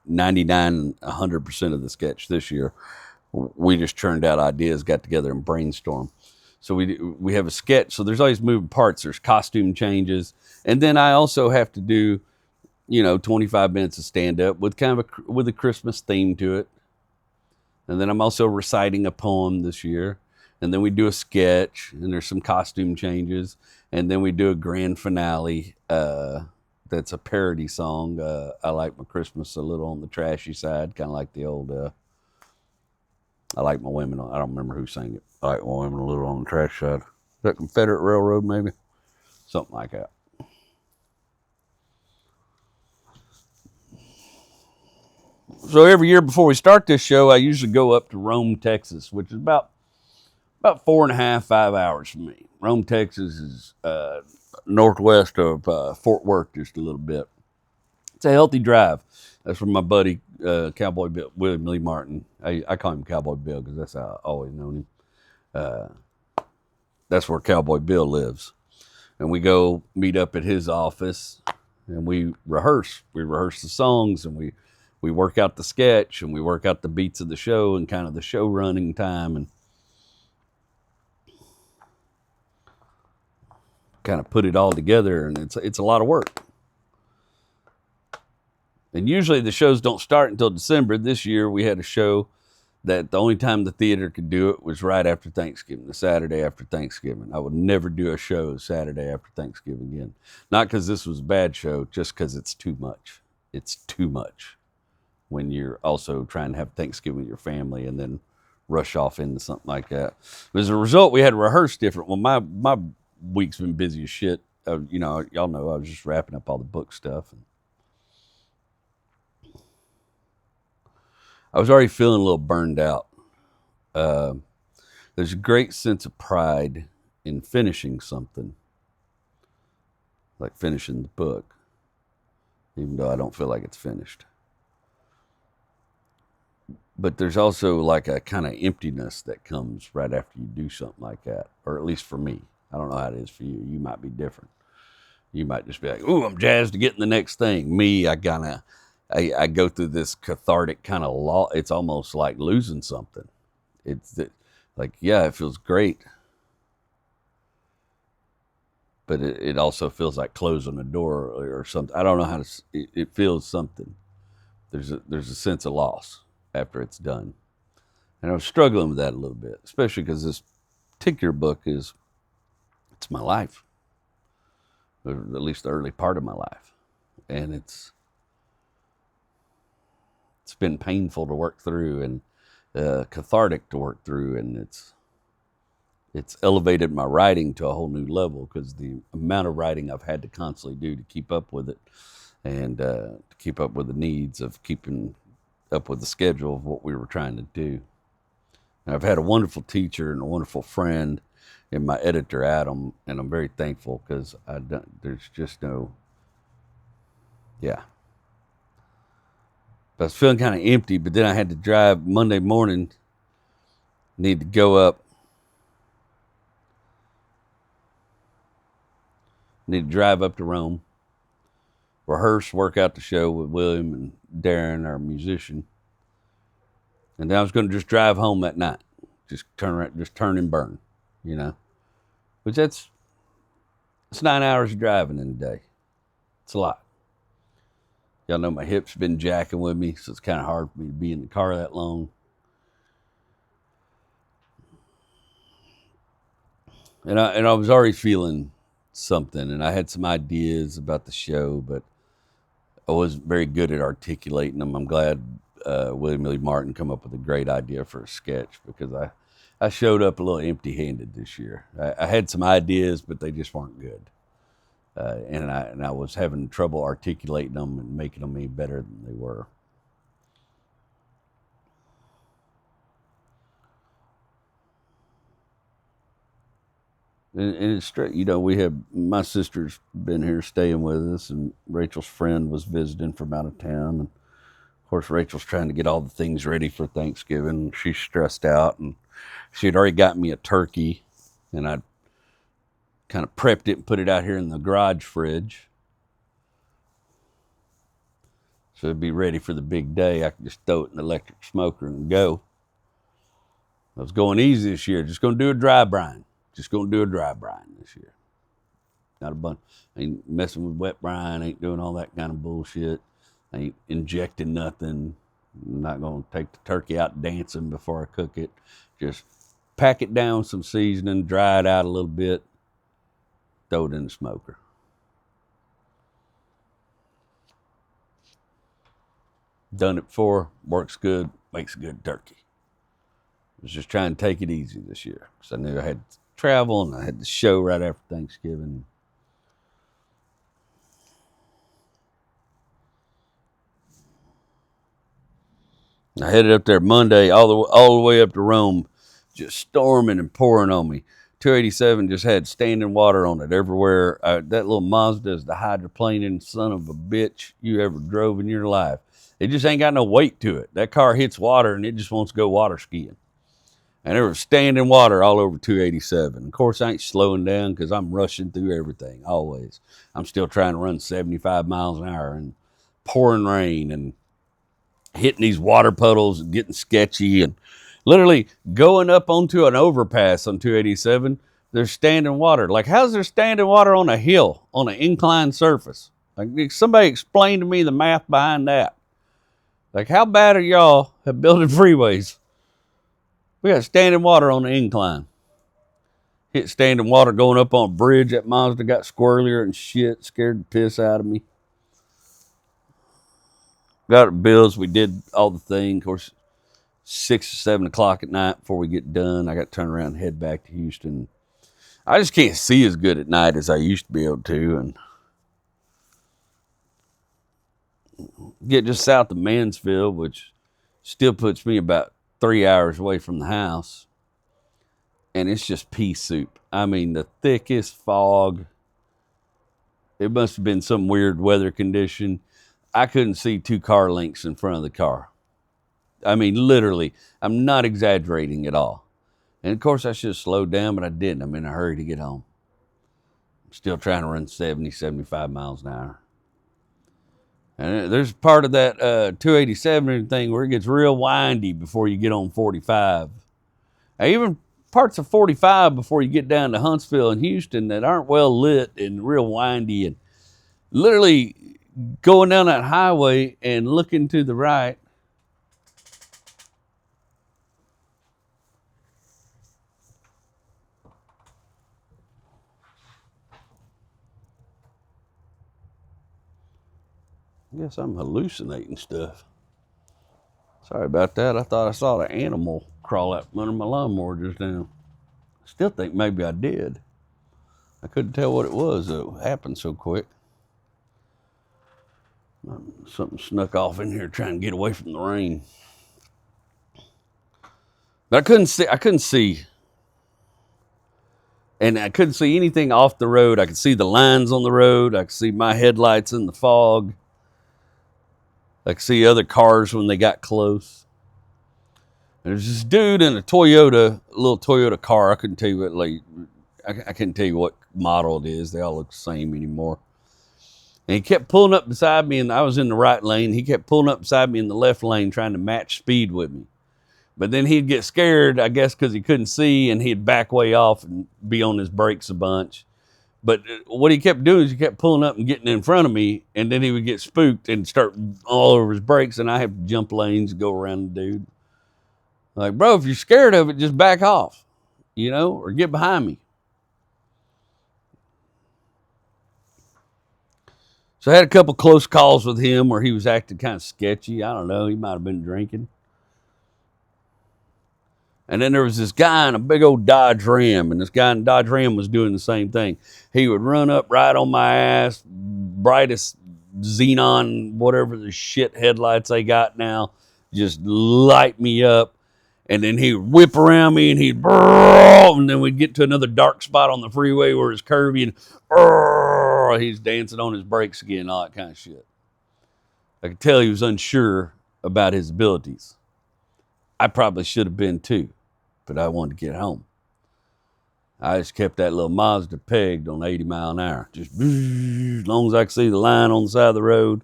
100% of the sketch this year. We just churned out ideas, got together and brainstormed. So we have a sketch. So there's always moving parts. There's costume changes. And then I also have to do 25 minutes of stand-up with with a Christmas theme to it. And then I'm also reciting a poem this year. And then we do a sketch, and there's some costume changes. And then we do a grand finale that's a parody song. I Like My Christmas a Little on the Trashy Side, kind of like the old, I Like My Women, I don't remember who sang it. I Like My Women a Little on the Trash Side. Is that Confederate Railroad, maybe? Something like that. So every year before we start this show, I usually go up to Rome, Texas, which is about 4.5, 5 hours from me. Rome, Texas is northwest of Fort Worth, just a little bit. It's a healthy drive. That's where my buddy, Cowboy Bill, William Lee Martin, I call him Cowboy Bill because that's how I always known him. That's where Cowboy Bill lives. And we go meet up at his office, and we rehearse. We rehearse the songs, and we work out the sketch, and we work out the beats of the show and kind of the show running time, and kind of put it all together. And it's a lot of work. And usually the shows don't start until December. This year we had a show that the only time the theater could do it was right after Thanksgiving, the Saturday after Thanksgiving. I would never do a show Saturday after Thanksgiving again. Not because this was a bad show, just because it's too much. It's too much when you're also trying to have Thanksgiving with your family and then rush off into something like that. But as a result, we had to rehearse different. Well, my week's been busy as shit. Y'all know I was just wrapping up all the book stuff. And I was already feeling a little burned out. There's a great sense of pride in finishing something, like finishing the book, even though I don't feel like it's finished. But there's also like a kind of emptiness that comes right after you do something like that, or at least for me. I don't know how it is for you. You might be different. You might just be like, ooh, I'm jazzed to get in the next thing. Me, I go through this cathartic kind of it's almost like losing something. It's like, yeah, it feels great. But it also feels like closing a door or something. I don't know how to, it feels something. There's a sense of loss after it's done. And I was struggling with that a little bit, especially because this particular book it's my life, or at least the early part of my life. And it's been painful to work through and cathartic to work through. And it's elevated my writing to a whole new level because the amount of writing I've had to constantly do to keep up with it and to keep up with the needs of keeping up with the schedule of what we were trying to do. And I've had a wonderful teacher and a wonderful friend in my editor, Adam, and I'm very thankful because there's just no, yeah. But I was feeling kind of empty, but then I had to drive Monday morning Need to go up. Need to drive up to Rome. Rehearse, work out the show with William and Darren, our musician. And then I was going to just drive home that night. Just turn and burn, you know. Which it's 9 hours of driving in a day. It's a lot. Y'all know my hips been jacking with me, so it's kind of hard for me to be in the car that long. And I was already feeling something, and I had some ideas about the show, but I wasn't very good at articulating them. I'm glad William Lee Martin come up with a great idea for a sketch, because I showed up a little empty-handed this year. I had some ideas, but they just weren't good. And I was having trouble articulating them and making them any better than they were. And it's straight, you know, my sister's been here staying with us, and Rachel's friend was visiting from out of town. And of course, Rachel's trying to get all the things ready for Thanksgiving. She's stressed out, and she had already got me a turkey, and I kind of prepped it and put it out here in the garage fridge. So it'd be ready for the big day. I could just throw it in the electric smoker and go. I was going easy this year. Just going to do a dry brine. Just going to do a dry brine this year. Not a bunch. Ain't messing with wet brine. Ain't doing all that kind of bullshit. Ain't injecting nothing. I'm not going to take the turkey out dancing before I cook it. Just pack it down with some seasoning, dry it out a little bit, throw it in the smoker. Done it before, works good, makes a good turkey. I was just trying to take it easy this year, because I knew I had to travel and I had the show right after Thanksgiving. I headed up there Monday, all the way up to Rome, just storming and pouring on me. 287 just had standing water on it everywhere. That little Mazda is the hydroplaning son of a bitch you ever drove in your life. It just ain't got no weight to it. That car hits water and it just wants to go water skiing. And there was standing water all over 287. Of course, I ain't slowing down because I'm rushing through everything, always. I'm still trying to run 75 miles an hour and pouring rain and hitting these water puddles and getting sketchy, and literally going up onto an overpass on 287. There's standing water. Like, how's there standing water on a hill, on an inclined surface? Like, somebody explain to me the math behind that. Like, how bad are y'all at building freeways? We got standing water on the incline. Hit standing water going up on a bridge. That Mazda got squirrelier and shit. Scared the piss out of me. Got our bills. We did all the thing. Of course, 6 or 7 o'clock at night before we get done. I got to turn around and head back to Houston. I just can't see as good at night as I used to be able to. And get just south of Mansfield, which still puts me about 3 hours away from the house. And it's just pea soup. I mean, the thickest fog. It must have been some weird weather condition. I couldn't see 2 car lengths in front of the car. I mean, literally, I'm not exaggerating at all. And of course, I should have slowed down, but I didn't. I'm in a hurry to get home. I'm still trying to run 70, 75 miles an hour. And there's part of that 287 thing where it gets real windy before you get on 45. Now, even parts of 45 before you get down to Huntsville and Houston that aren't well lit and real windy, and literally going down that highway and looking to the right. I guess I'm hallucinating stuff. Sorry about that. I thought I saw the animal crawl out from under my lawnmower just now. I still think maybe I did. I couldn't tell what it was. It happened so quick. Something snuck off in here trying to get away from the rain. But I couldn't see. And I couldn't see anything off the road. I could see the lines on the road. I could see my headlights in the fog. I could see other cars when they got close. There's this dude in a little Toyota car. I couldn't tell you I couldn't tell you what model it is. They all look the same anymore. And he kept pulling up beside me, and I was in the right lane. He kept pulling up beside me in the left lane, trying to match speed with me. But then he'd get scared, I guess, because he couldn't see, and he'd back way off and be on his brakes a bunch. But what he kept doing is he kept pulling up and getting in front of me, and then he would get spooked and start all over his brakes, and I have to jump lanes and go around the dude. Like, bro, if you're scared of it, just back off, or get behind me. So I had a couple close calls with him where he was acting kind of sketchy. I don't know. He might have been drinking. And then there was this guy in a big old Dodge Ram, and this guy in Dodge Ram was doing the same thing. He would run up right on my ass, brightest xenon, whatever the shit headlights they got now, just light me up. And then he'd whip around me, and and then we'd get to another dark spot on the freeway where it's curvy, and he's dancing on his brakes again, all that kind of shit. I could tell he was unsure about his abilities. I probably should have been too, but I wanted to get home. I just kept that little Mazda pegged on 80 mile an hour, just as long as I could see the line on the side of the road.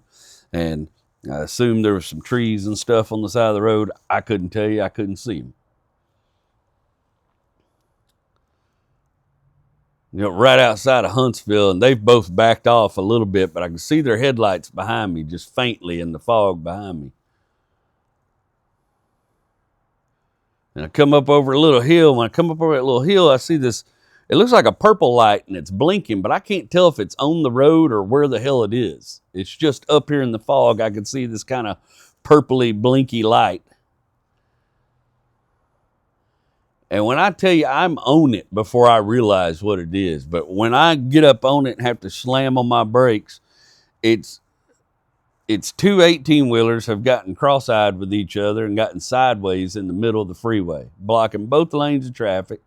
And I assumed there were some trees and stuff on the side of the road. I couldn't tell you. I couldn't see them. Right outside of Huntsville, and they've both backed off a little bit, but I can see their headlights behind me, just faintly in the fog behind me. And I come up over a little hill. When I come up over that little hill, I see this, it looks like a purple light, and it's blinking, but I can't tell if it's on the road or where the hell it is. It's just up here in the fog. I can see this kind of purpley, blinky light. And when I tell you I'm on it before I realize what it is, but when I get up on it and have to slam on my brakes, it's two 18-wheelers have gotten cross-eyed with each other and gotten sideways in the middle of the freeway, blocking both lanes of traffic.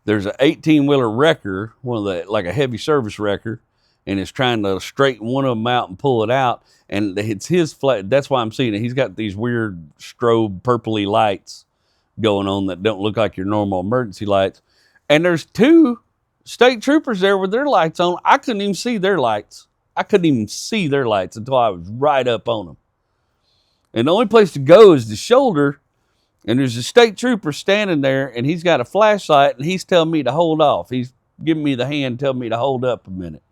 There's an 18-wheeler wrecker, like a heavy service wrecker, and it's trying to straighten one of them out and pull it out. And it's his flat. That's why I'm seeing it. He's got these weird strobe purpley lights going on that don't look like your normal emergency lights. And there's two state troopers there with their lights on. I couldn't even see their lights. I couldn't even see their lights until I was right up on them. And the only place to go is the shoulder. And there's a state trooper standing there, and he's got a flashlight, and he's telling me to hold off. He's giving me the hand, telling me to hold up a minute.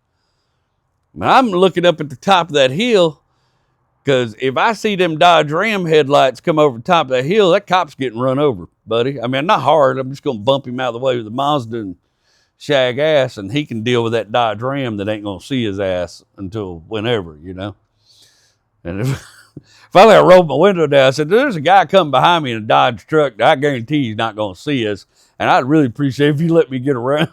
I'm looking up at the top of that hill, because if I see them Dodge Ram headlights come over the top of that hill, that cop's getting run over, buddy. I mean, not hard. I'm just going to bump him out of the way with the Mazda and shag ass, and he can deal with that Dodge Ram that ain't going to see his ass until whenever, And finally, I rolled my window down. I said, there's a guy coming behind me in a Dodge truck that I guarantee he's not going to see us, and I'd really appreciate if you let me get around.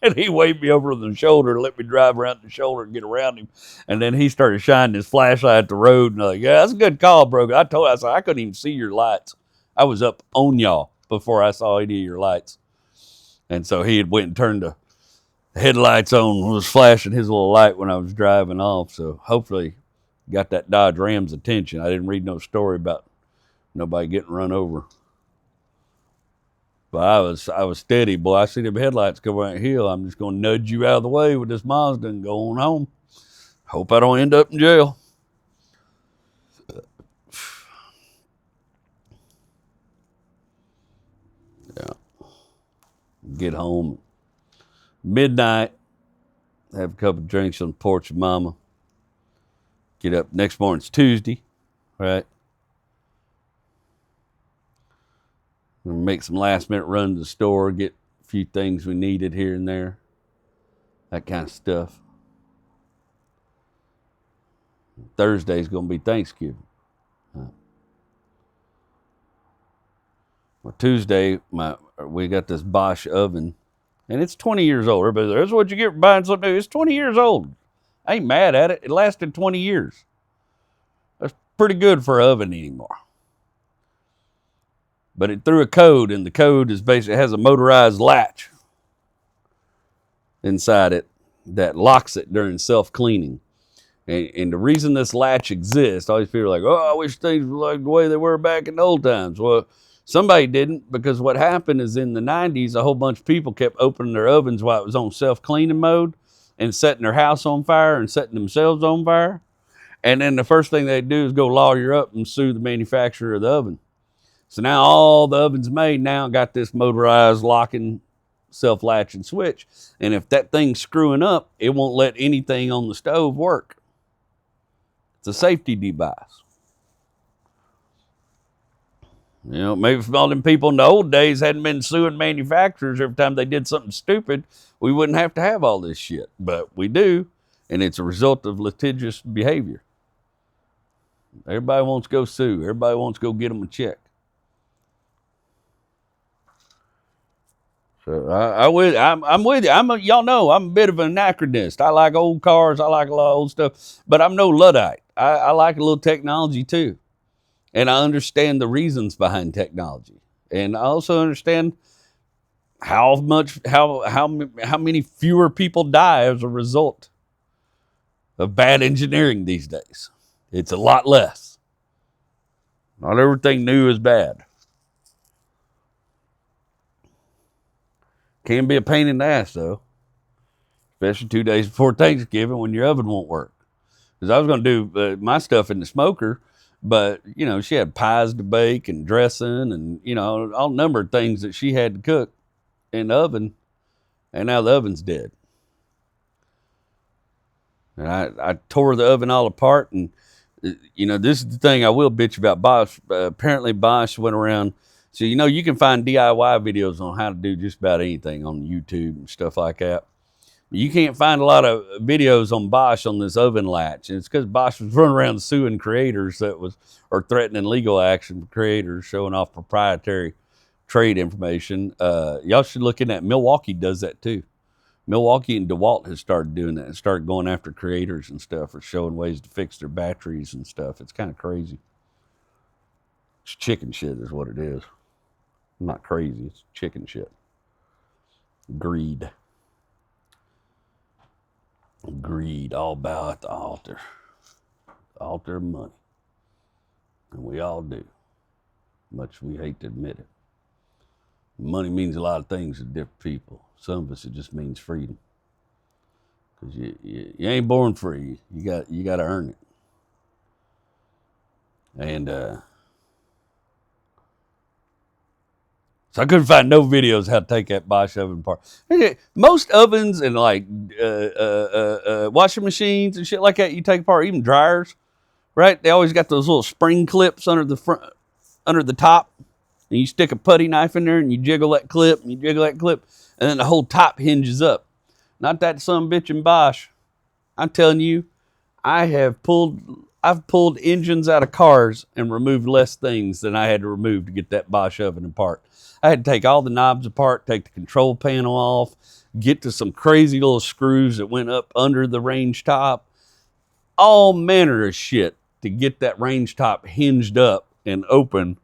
And he waved me over the shoulder, let me drive around the shoulder and get around him. And then he started shining his flashlight at the road. And I'm like, yeah, that's a good call, bro. I said, I couldn't even see your lights. I was up on y'all before I saw any of your lights. And so he had went and turned the headlights on, was flashing his little light when I was driving off. So hopefully got that Dodge Ram's attention. I didn't read no story about nobody getting run over. But I was steady, boy. I see them headlights come around the hill. I'm just going to nudge you out of the way with this Mazda and go on home. Hope I don't end up in jail. Yeah. Get home. Midnight. Have a couple of drinks on the porch with Mama. Get up. Next morning's Tuesday, right? Make some last minute run to the store, get a few things we needed here and there, that kind of stuff. Thursday's going to be Thanksgiving. Well, Tuesday, we got this Bosch oven, and it's 20 years old. Everybody says, that's what you get for buying something new. It's 20 years old. I ain't mad at it. It lasted 20 years. That's pretty good for an oven anymore. But it threw a code, and the code is basically has a motorized latch inside it that locks it during self-cleaning. And the reason this latch exists, all these people are like, oh, I wish things were like the way they were back in the old times. Well, Somebody didn't, because what happened is in the 90s, a whole bunch of people kept opening their ovens while it was on self-cleaning mode and setting their house on fire and setting themselves on fire. And then the first thing they do is go lawyer up and sue the manufacturer of the oven. So now all the ovens made now got this motorized locking self-latching switch. And if that thing's screwing up, it won't let anything on the stove work. It's a safety device. You know, maybe if all them people in the old days hadn't been suing manufacturers every time they did something stupid, we wouldn't have to have all this shit. But we do, and it's a result of litigious behavior. Everybody wants to go sue. Everybody wants to go get them a check. So I'm with you. Y'all know I'm a bit of an anachronist. I like old cars. I like a lot of old stuff. But I'm no Luddite. I like a little technology too. And I understand the reasons behind technology. And I also understand how many fewer people die as a result of bad engineering these days. It's a lot less. Not everything new is bad. Can be a pain in the ass, though. Especially 2 days before Thanksgiving when your oven won't work. Because I was going to do my stuff in the smoker, but, you know, she had pies to bake and dressing and, you know, all number of things that she had to cook in the oven. And now the oven's dead. And I tore the oven all apart. And, you know, this is the thing I will bitch about Bosch. Apparently Bosch went around. So, you know, you can find DIY videos on how to do just about anything on YouTube and stuff like that. You can't find a lot of videos on Bosch on this oven latch. And it's because Bosch was running around suing creators or threatening legal action for creators, showing off proprietary trade information. Y'all should look in that. Milwaukee does that too. Milwaukee and DeWalt has started doing that and started going after creators and stuff or showing ways to fix their batteries and stuff. It's kind of crazy. It's chicken shit is what it is. Not crazy. It's chicken shit. Greed. Greed, all about at the altar. The altar of money. And we all do. Much we hate to admit it. Money means a lot of things to different people. Some of us, it just means freedom. Because you ain't born free. You got to earn it. And so I couldn't find no videos how to take that Bosch oven apart. Most ovens and like washing machines and shit like that you take apart, even dryers, right? They always got those little spring clips under the front, under the top, and you stick a putty knife in there and you jiggle that clip and you jiggle that clip, and then the whole top hinges up. Not that some bitch in Bosch. I'm telling you, I've pulled engines out of cars and removed less things than I had to remove to get that Bosch oven apart. I had to take all the knobs apart, take the control panel off, get to some crazy little screws that went up under the range top. All manner of shit to get that range top hinged up and open.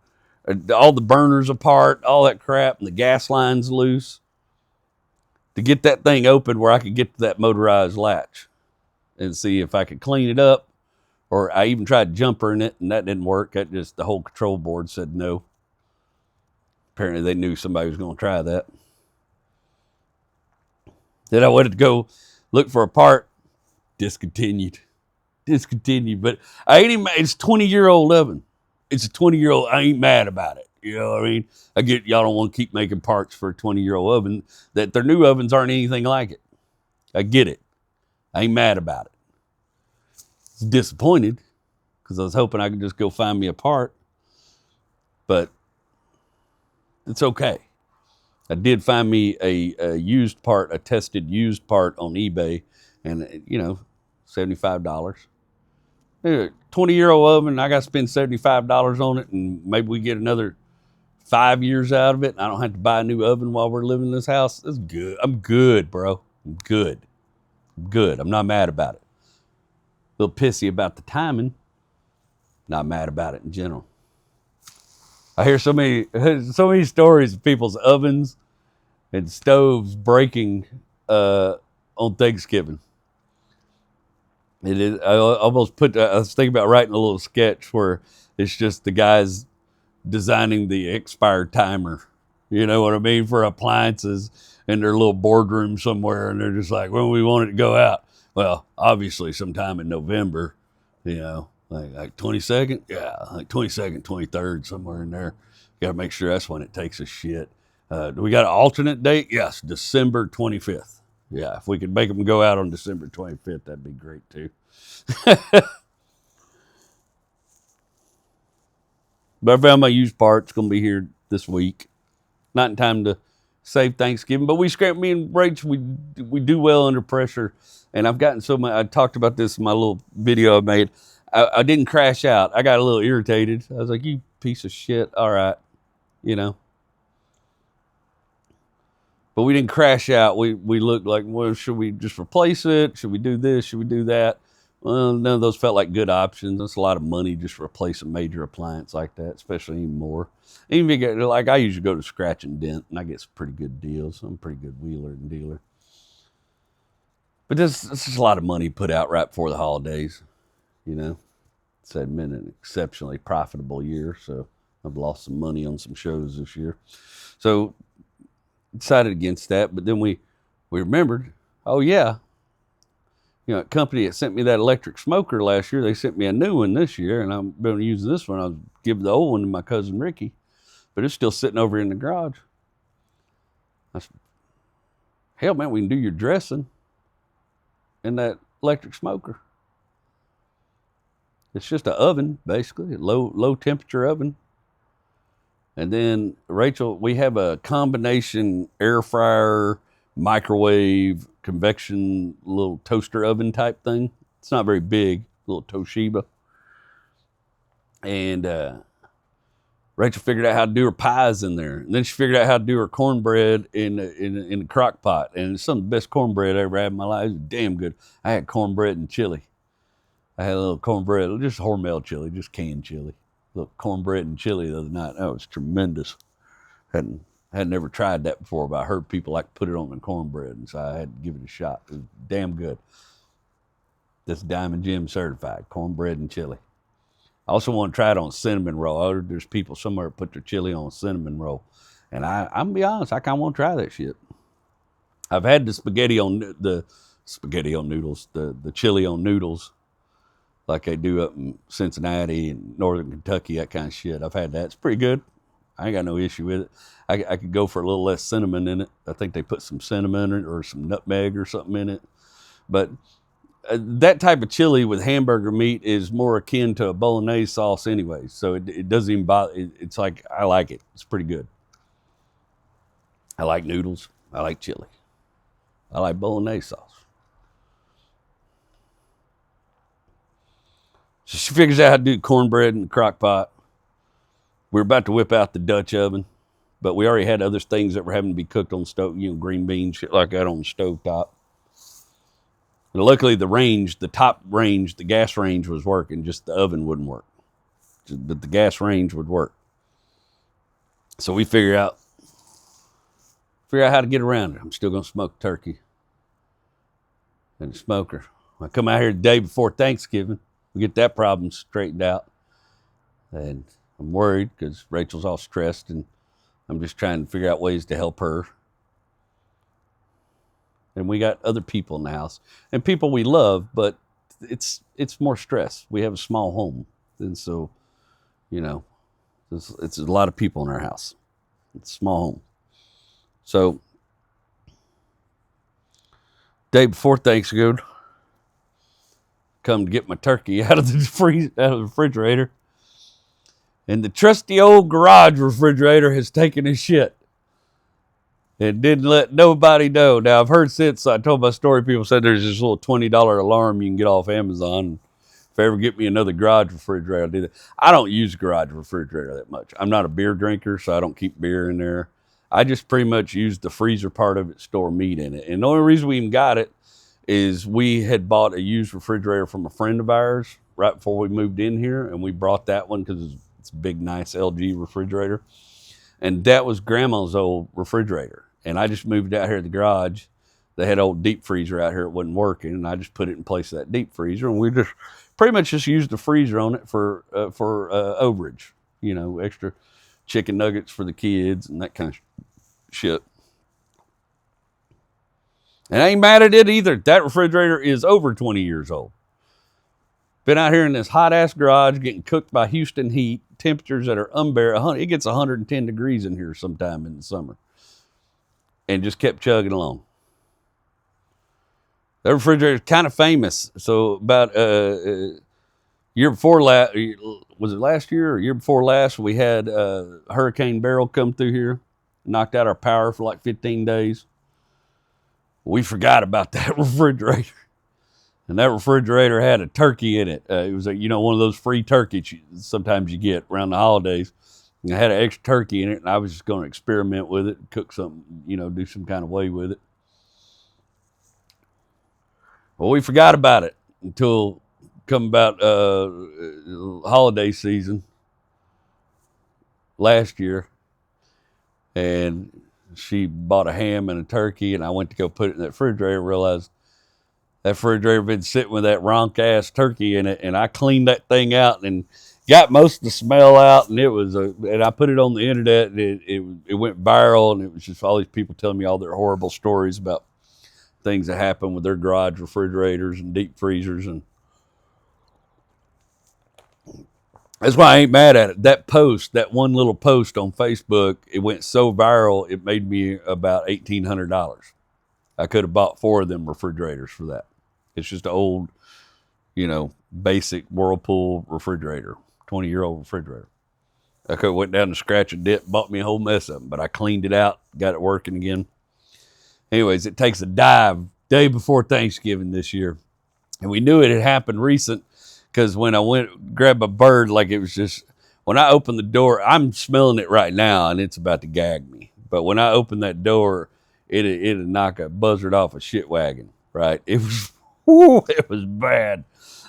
All the burners apart, all that crap, and the gas lines loose. To get that thing open where I could get to that motorized latch and see if I could clean it up. Or I even tried jumpering it, and that didn't work. The whole control board said no. Apparently they knew somebody was going to try that. Then I wanted to go look for a part. Discontinued. But I ain't even, it's a 20-year-old oven. It's a 20-year-old, I ain't mad about it. You know what I mean? I get y'all don't want to keep making parts for a 20-year-old oven, that their new ovens aren't anything like it. I get it. I ain't mad about it. It's disappointed because I was hoping I could just go find me a part. But it's okay. I did find me a used part, a tested used part on eBay, and, you know, $75. 20-year-old oven, I got to spend $75 on it, and maybe we get another 5 years out of it, and I don't have to buy a new oven while we're living in this house. That's good. I'm good, bro. I'm good. I'm not mad about it. A little pissy about the timing. Not mad about it in general. I hear so many stories of people's ovens and stoves breaking on Thanksgiving. It is. I was thinking about writing a little sketch where it's just the guys designing the expired timer. You know what I mean? For appliances in their little boardroom somewhere, and they're just like, when we want it to go out. Well, obviously, sometime in November, you know, like 22nd, yeah, like 22nd, 23rd, somewhere in there. Got to make sure that's when it takes a shit. Do we got an alternate date? Yes, December 25th. Yeah, if we could make them go out on December 25th, that'd be great too. But I found my used parts going to be here this week. Not in time to save Thanksgiving, but me and Rach, we do well under pressure. And I've gotten so much, I talked about this in my little video I made. I didn't crash out. I got a little irritated. I was like, you piece of shit. All right. You know. But we didn't crash out. We looked like, well, should we just replace it? Should we do this? Should we do that? Well, none of those felt like good options. That's a lot of money just to replace a major appliance like that, especially anymore. Even if you get, like, I usually go to Scratch and Dent, and I get some pretty good deals. I'm a pretty good wheeler and dealer. But this is a lot of money put out right before the holidays, you know. It's been an exceptionally profitable year, so I've lost some money on some shows this year. So decided against that, but then we remembered, oh yeah, you know, a company that sent me that electric smoker last year, they sent me a new one this year, and I'm going to use this one. I'll give the old one to my cousin Ricky, but it's still sitting over in the garage. I said, hell, man, we can do your dressing in that electric smoker. It's just an oven, basically, a low temperature oven. And then, Rachel, we have a combination air fryer, microwave, convection, little toaster oven type thing. It's not very big, little Toshiba. And Rachel figured out how to do her pies in there. And then she figured out how to do her cornbread in the crock pot. And it's some of the best cornbread I ever had in my life. It was damn good. I had cornbread and chili. I had a little cornbread, just Hormel chili, just canned chili. Little cornbread and chili the other night. That was tremendous. Hadn't never tried that before, but I heard people like to put it on the cornbread, and so I had to give it a shot. It was damn good. That's Diamond Jim certified, cornbread and chili. I also want to try it on cinnamon roll. I heard there's people somewhere that put their chili on cinnamon roll, and I'm gonna be honest, I kind of want to try that shit. I've had the spaghetti on noodles, the chili on noodles, like they do up in Cincinnati and Northern Kentucky, that kind of shit. I've had that. It's pretty good. I ain't got no issue with it. I could go for a little less cinnamon in it. I think they put some cinnamon in it or some nutmeg or something in it. But that type of chili with hamburger meat is more akin to a bolognese sauce anyway. So it doesn't even bother. It's like, I like it. It's pretty good. I like noodles. I like chili. I like bolognese sauce. So she figures out how to do cornbread in the crock pot. We're about to whip out the Dutch oven, but we already had other things that were having to be cooked on the stove, you know, green beans, shit like that on the stove top. But luckily the top range, the gas range was working, just the oven wouldn't work. But the gas range would work. So we figure out how to get around it. I'm still going to smoke turkey in the smoker. I come out here the day before Thanksgiving. We get that problem straightened out. And I'm worried because Rachel's all stressed, and I'm just trying to figure out ways to help her. And we got other people in the house, and people we love, but it's more stress. We have a small home, and so, you know, it's a lot of people in our house. It's a small home. So, day before Thanksgiving, come to get my turkey out of the refrigerator, and the trusty old garage refrigerator has taken a shit. It didn't let nobody know. Now, I've heard since I told my story, people said there's this little $20 alarm you can get off Amazon. If I ever get me another garage refrigerator, I'll do that. I don't use garage refrigerator that much. I'm not a beer drinker, so I don't keep beer in there. I just pretty much use the freezer part of it, store meat in it. And the only reason we even got it is we had bought a used refrigerator from a friend of ours right before we moved in here, and we brought that one because it's a big, nice LG refrigerator. And that was Grandma's old refrigerator. And I just moved out here to the garage. They had an old deep freezer out here. It wasn't working, and I just put it in place of that deep freezer, and we just pretty much just used the freezer on it for overage. extra chicken nuggets for the kids and that kind of shit. And I ain't mad at it either. That refrigerator is over 20 years old. Been out here in this hot-ass garage getting cooked by Houston heat, temperatures that are unbearable. It gets 110 degrees in here sometime in the summer. And just kept chugging along. That refrigerator is kind of famous. So about year before last, was it last year or year before last, we had Hurricane Beryl come through here, knocked out our power for like 15 days. We forgot about that refrigerator. And that refrigerator had a turkey in it. It was one of those free turkeys sometimes you get around the holidays. And it had an extra turkey in it, and I was just going to experiment with it, cook something, do some kind of way with it. Well, we forgot about it until come about holiday season last year. And she bought a ham and a turkey, and I went to go put it in that refrigerator and realized that refrigerator had been sitting with that ronk-ass turkey in it, and I cleaned that thing out and got most of the smell out, and and I put it on the internet, and it went viral, and it was just all these people telling me all their horrible stories about things that happen with their garage refrigerators and deep freezers, and that's why I ain't mad at it. That one little post on Facebook, it went so viral, it made me about $1,800. I could have bought 4 of them refrigerators for that. It's just an old, basic Whirlpool refrigerator, 20-year-old refrigerator. I could have went down to Scratch and Dip, bought me a whole mess of them, but I cleaned it out, got it working again. Anyways, it takes a dive day before Thanksgiving this year. And we knew it had happened recent because when I went grab a bird, like it was just, when I opened the door, I'm smelling it right now and it's about to gag me. But when I opened that door, it'd knock a buzzard off a shit wagon, right? It was bad.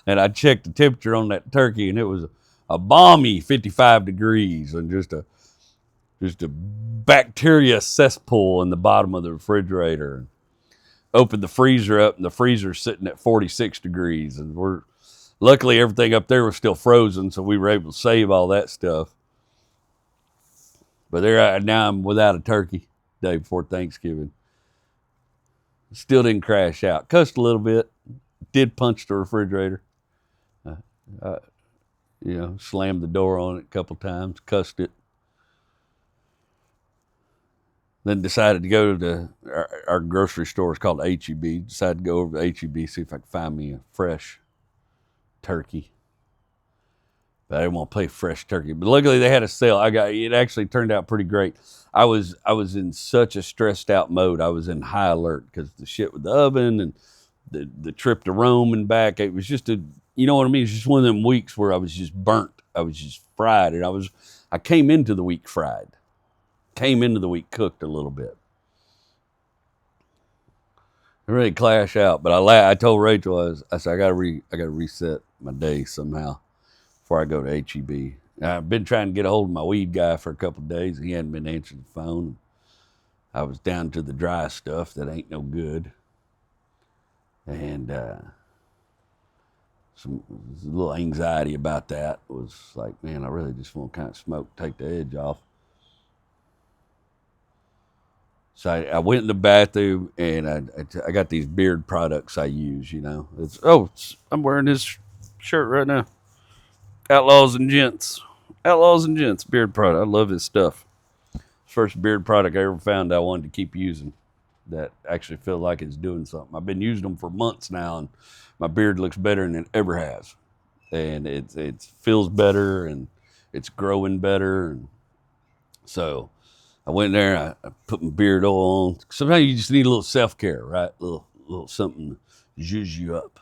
And I checked the temperature on that turkey and it was a balmy 55 degrees and just a bacteria cesspool in the bottom of the refrigerator. Opened the freezer up and the freezer's sitting at 46 degrees and luckily everything up there was still frozen, so we were able to save all that stuff. But now I'm without a turkey day before Thanksgiving. Still didn't crash out. Cussed a little bit. Did punch the refrigerator. Slammed the door on it a couple times. Cussed it. Then decided to go to our grocery store. It's called H-E-B. Decided to go over to H-E-B, see if I could find me a fresh turkey. But I didn't want to pay fresh turkey. But luckily they had a sale. It actually turned out pretty great. I was in such a stressed out mode. I was in high alert because the shit with the oven and the trip to Rome and back. It was just you know what I mean? It's just one of them weeks where I was just burnt. I was just fried. And I came into the week fried. Came into the week cooked a little bit. I really clash out, but I told Rachel, I said, I gotta reset my day somehow before I go to H-E-B. I've been trying to get a hold of my weed guy for a couple of days. He hadn't been answering the phone. I was down to the dry stuff that ain't no good. And some a little anxiety about that. It was like, man, I really just want to kind of smoke, take the edge off. So I went in the bathroom and I got these beard products I use, I'm wearing this shirt right now. Outlaws and Gents beard product. I love this stuff. First beard product I ever found I wanted to keep using that actually feel like it's doing something. I've been using them for months now and my beard looks better than it ever has. And it feels better and it's growing better. And so I went there, I put my beard oil on. Sometimes you just need a little self-care, right? A little something to zhuzh you up.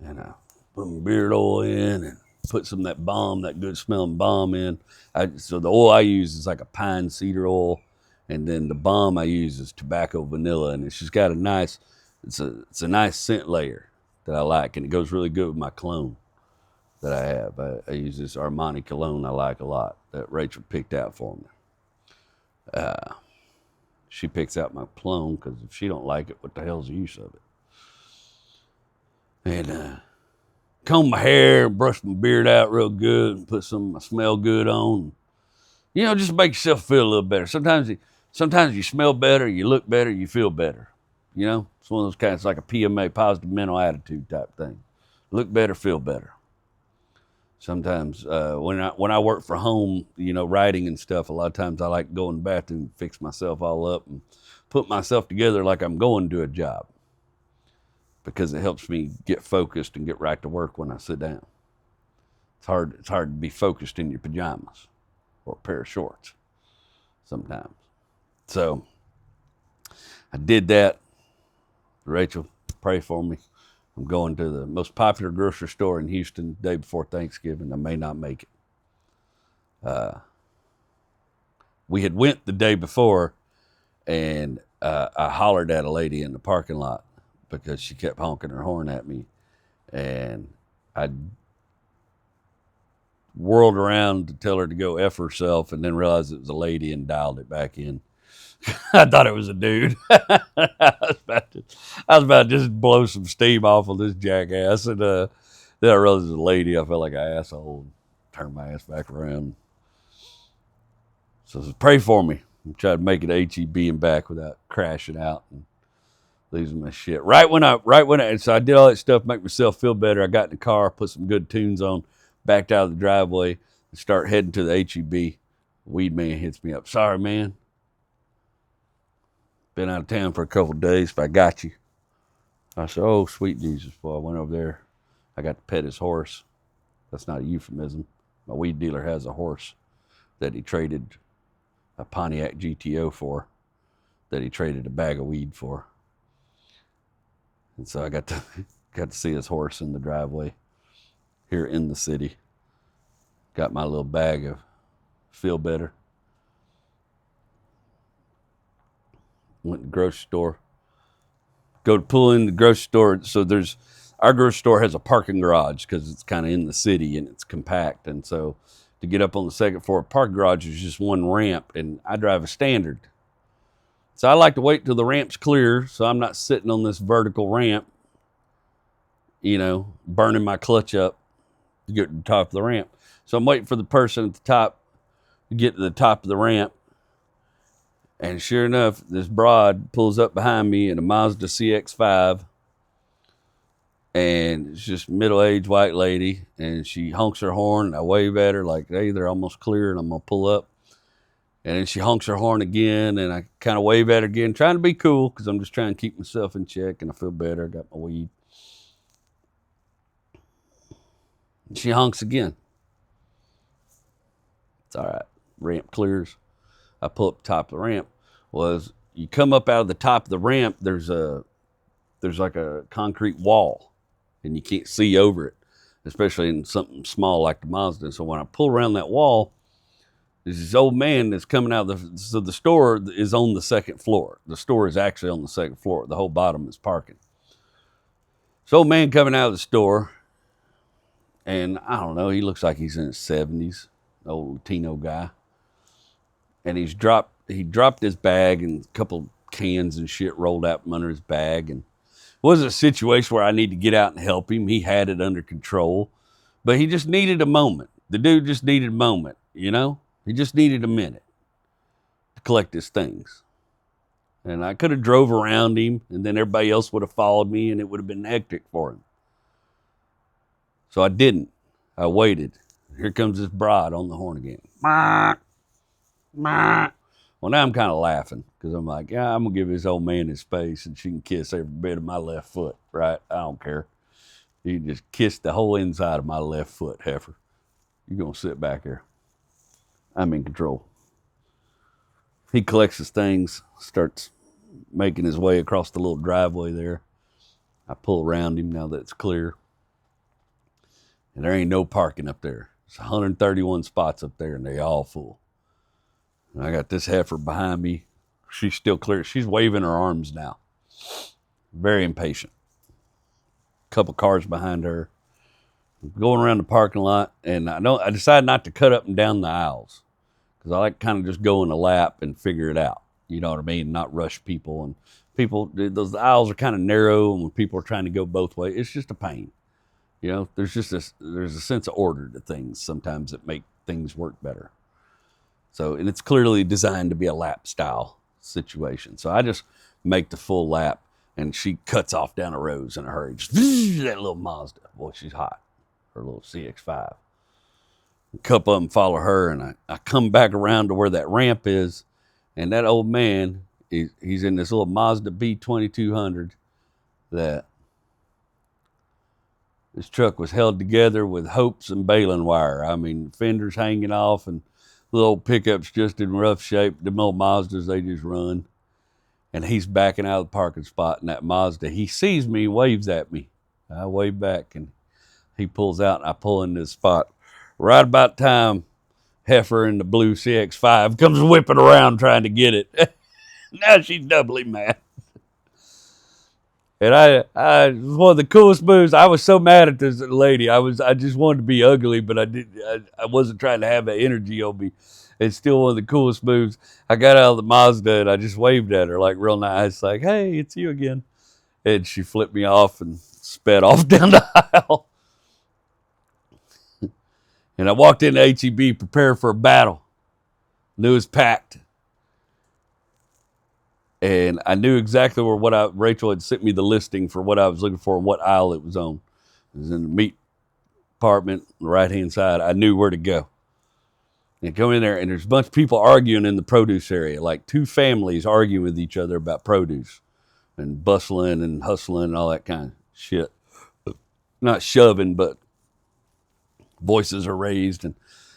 And I put my beard oil in and put some of that good smelling balm in. So the oil I use is like a pine cedar oil. And then the balm I use is tobacco vanilla. And it's just got it's a nice scent layer that I like. And it goes really good with my cologne that I have. I use this Armani cologne I like a lot that Rachel picked out for me. She picks out my cologne because if she don't like it, what the hell's the use of it? And comb my hair, brush my beard out real good, and put some of my smell good on. You know, just make yourself feel a little better. Sometimes you smell better, you look better, you feel better. You know, it's one of those kinds, like a PMA, positive mental attitude type thing. Look better, feel better. Sometimes when I work from home, you know, writing and stuff, a lot of times I like to go in the bathroom, fix myself all up, and put myself together like I'm going to a job, because it helps me get focused and get right to work when I sit down. It's hard to be focused in your pajamas or a pair of shorts sometimes. So I did that. Rachel, pray for me. I'm going to the most popular grocery store in Houston the day before Thanksgiving. I may not make it. We had went the day before, and I hollered at a lady in the parking lot because she kept honking her horn at me. And I whirled around to tell her to go F herself, and then realized it was a lady and dialed it back in. I thought it was a dude. I was about to just blow some steam off of this jackass, and then I realized it was a lady. I felt like an asshole. Turned my ass back around. So pray for me. I'm trying to make it HEB and back without crashing out and losing my shit. So I did all that stuff, make myself feel better. I got in the car, put some good tunes on, backed out of the driveway, and start heading to the HEB. Weed man hits me up. Sorry, man. Been out of town for a couple of days, but I got you. I said, oh, sweet Jesus, boy. I went over there. I got to pet his horse. That's not a euphemism. My weed dealer has a horse that he traded a Pontiac GTO for, that he traded a bag of weed for. And so I got to see his horse in the driveway here in the city. Got my little bag of Feel Better. Went to the grocery store. Go to pull in the grocery store. So our grocery store has a parking garage because it's kind of in the city and it's compact. And so to get up on the second floor, parking garage is just one ramp, and I drive a standard. So I like to wait till the ramp's clear so I'm not sitting on this vertical ramp, you know, burning my clutch up to get to the top of the ramp. So I'm waiting for the person at the top to get to the top of the ramp. And sure enough, this broad pulls up behind me in a Mazda CX-5. And it's just middle-aged white lady. And she honks her horn. And I wave at her like, hey, they're almost clear and I'm going to pull up. And then she honks her horn again. And I kind of wave at her again, trying to be cool because I'm just trying to keep myself in check. And I feel better. I got my weed. And she honks again. It's all right. Ramp clears. I pull up the top of the ramp. Was you come up out of the top of the ramp, there's like a concrete wall, and you can't see over it, especially in something small like the Mazda. So when I pull around that wall, there's this old man that's coming out of the store is on the second floor. The store is actually on the second floor. The whole bottom is parking. So old man coming out of the store, and I don't know, he looks like he's in his 70s, old Latino guy. And he dropped his bag and a couple cans and shit rolled out from under his bag. And it wasn't a situation where I need to get out and help him. He had it under control. But he just needed a moment. The dude just needed a moment, you know? He just needed a minute to collect his things. And I could have drove around him, and then everybody else would have followed me, and it would have been hectic for him. So I didn't. I waited. Here comes this broad on the horn again. Well, now I'm kind of laughing because I'm like, yeah, I'm going to give this old man his space and she can kiss every bit of my left foot, right? I don't care. You can just kiss the whole inside of my left foot, heifer. You're going to sit back here. I'm in control. He collects his things, starts making his way across the little driveway there. I pull around him now that it's clear. And there ain't no parking up there. There's 131 spots up there and they all full. I got this heifer behind me. She's still clear. She's waving her arms now. Very impatient. Couple cars behind her. Going around the parking lot, and I decided not to cut up and down the aisles because I like kind of just go in a lap and figure it out. You know what I mean? Not rush people. And those aisles are kind of narrow, and when people are trying to go both ways, it's just a pain. You know, there's a sense of order to things sometimes that make things work better. So, and it's clearly designed to be a lap style situation. So I just make the full lap, and she cuts off down a rose in a hurry. Just, that little Mazda, boy, she's hot. Her little CX-5. A couple of them follow her, and I come back around to where that ramp is, and that old man, he's in this little Mazda B2200 that his truck was held together with hopes and baling wire. I mean, fenders hanging off, and little old pickups just in rough shape. The old Mazdas, they just run. And he's backing out of the parking spot in that Mazda. He sees me, waves at me. I wave back, and he pulls out, and I pull into the spot. Right about time, Heifer in the blue CX-5 comes whipping around trying to get it. Now she's doubly mad. And I was one of the coolest moves. I was so mad at this lady. I just wanted to be ugly, but I wasn't trying to have that energy on me. It's still one of the coolest moves. I got out of the Mazda and I just waved at her like real nice, like, hey, it's you again. And she flipped me off and sped off down the aisle. And I walked into HEB prepared for a battle. Knew it was packed. And I knew exactly where Rachel had sent me the listing for what I was looking for and what aisle it was on. It was in the meat department on the right-hand side. I knew where to go. And come in there, and there's a bunch of people arguing in the produce area, like two families arguing with each other about produce and bustling and hustling and all that kind of shit. Not shoving, but voices are raised. And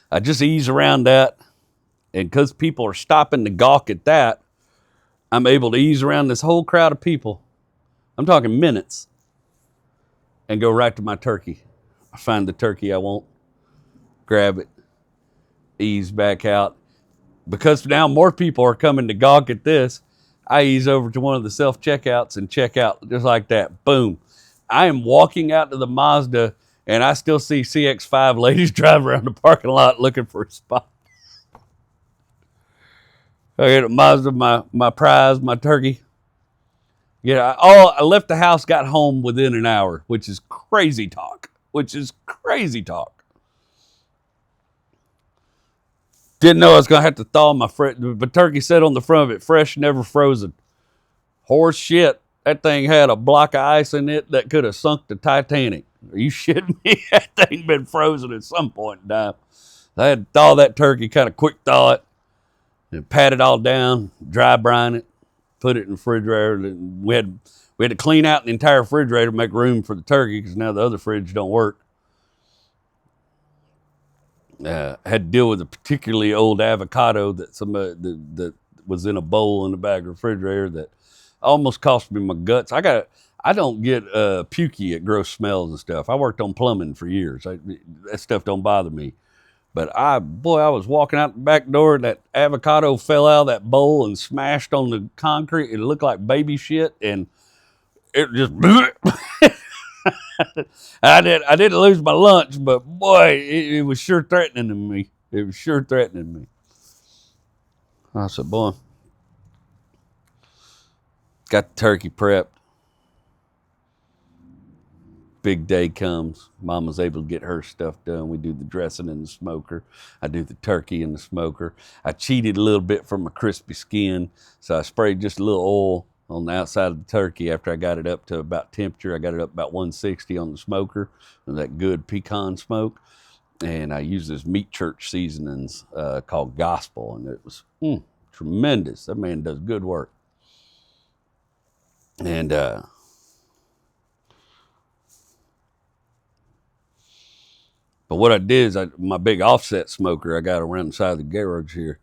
I just ease around that. And because people are stopping to gawk at that, I'm able to ease around this whole crowd of people. I'm talking minutes. And go right to my turkey. I find the turkey I want, grab it, ease back out. Because now more people are coming to gawk at this, I ease over to one of the self-checkouts and check out just like that. Boom. I am walking out to the Mazda, and I still see CX-5 ladies drive around the parking lot looking for a spot. I get a Mazda, my prize, my turkey. Yeah, I left the house, got home within an hour, which is crazy talk. Didn't know I was going to have to thaw but turkey said on the front of it, fresh, never frozen. Horse shit. That thing had a block of ice in it that could have sunk the Titanic. Are you shitting me? That thing been frozen at some point in time. I had to thaw that turkey, kind of quick thaw it, and pat it all down, dry brine it, put it in the refrigerator. We had to clean out the entire refrigerator to make room for the turkey because now the other fridge don't work. Had to deal with a particularly old avocado that somebody that was in a bowl in the back of the refrigerator that almost cost me my guts. I don't get pukey at gross smells and stuff. I worked on plumbing for years. That stuff don't bother me. But I was walking out the back door and that avocado fell out of that bowl and smashed on the concrete. It looked like baby shit, and it just I didn't lose my lunch, but boy, it was sure threatening to me. I said, boy, got the turkey prepped. Big day comes. Mama's able to get her stuff done. We do the dressing in the smoker. I do the turkey in the smoker. I cheated a little bit for my crispy skin, so I sprayed just a little oil on the outside of the turkey after I got it up to about temperature. I got it up about 160 on the smoker, with that good pecan smoke. And I used this Meat Church seasonings called Gospel, and it was tremendous. That man does good work. And but what I did is my big offset smoker I got around the side of the garage here,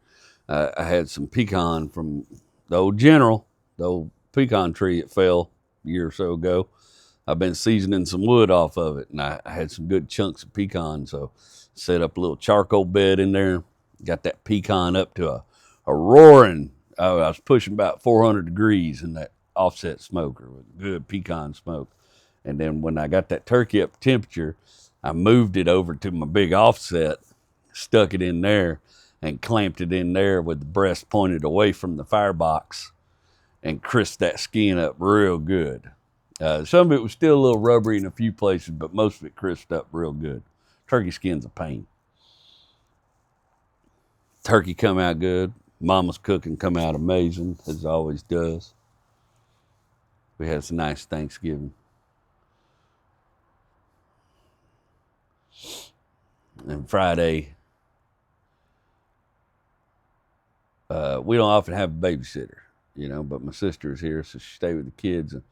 I had some pecan from the old General, the old pecan tree that fell a year or so ago. I've been seasoning some wood off of it, and I had some good chunks of pecan, so set up a little charcoal bed in there, got that pecan up to a roaring, I was pushing about 400 degrees in that offset smoker with good pecan smoke. And then when I got that turkey up to temperature, I moved it over to my big offset, stuck it in there, and clamped it in there with the breast pointed away from the firebox and crisped that skin up real good. Some of it was still a little rubbery in a few places, but most of it crisped up real good. Turkey skin's a pain. Turkey come out good. Mama's cooking come out amazing, as it always does. We had some nice Thanksgiving. And Friday, we don't often have a babysitter, but my sister is here, so she stayed with the kids. And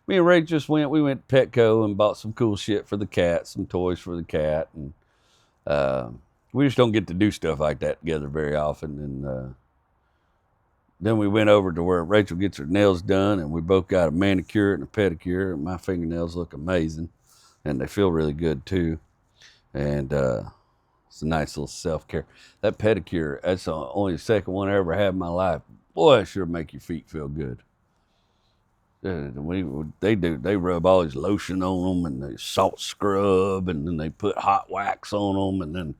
me and Ray just we went to Petco and bought some cool shit for the cat, some toys for the cat. And we just don't get to do stuff like that together very often. And then we went over to where Rachel gets her nails done, and we both got a manicure and a pedicure, and my fingernails look amazing, and they feel really good too. And it's a nice little self-care. That pedicure, that's only the second one I ever had in my life. Boy, it sure make your feet feel good. They rub all this lotion on them, and they salt scrub, and then they put hot wax on them, and then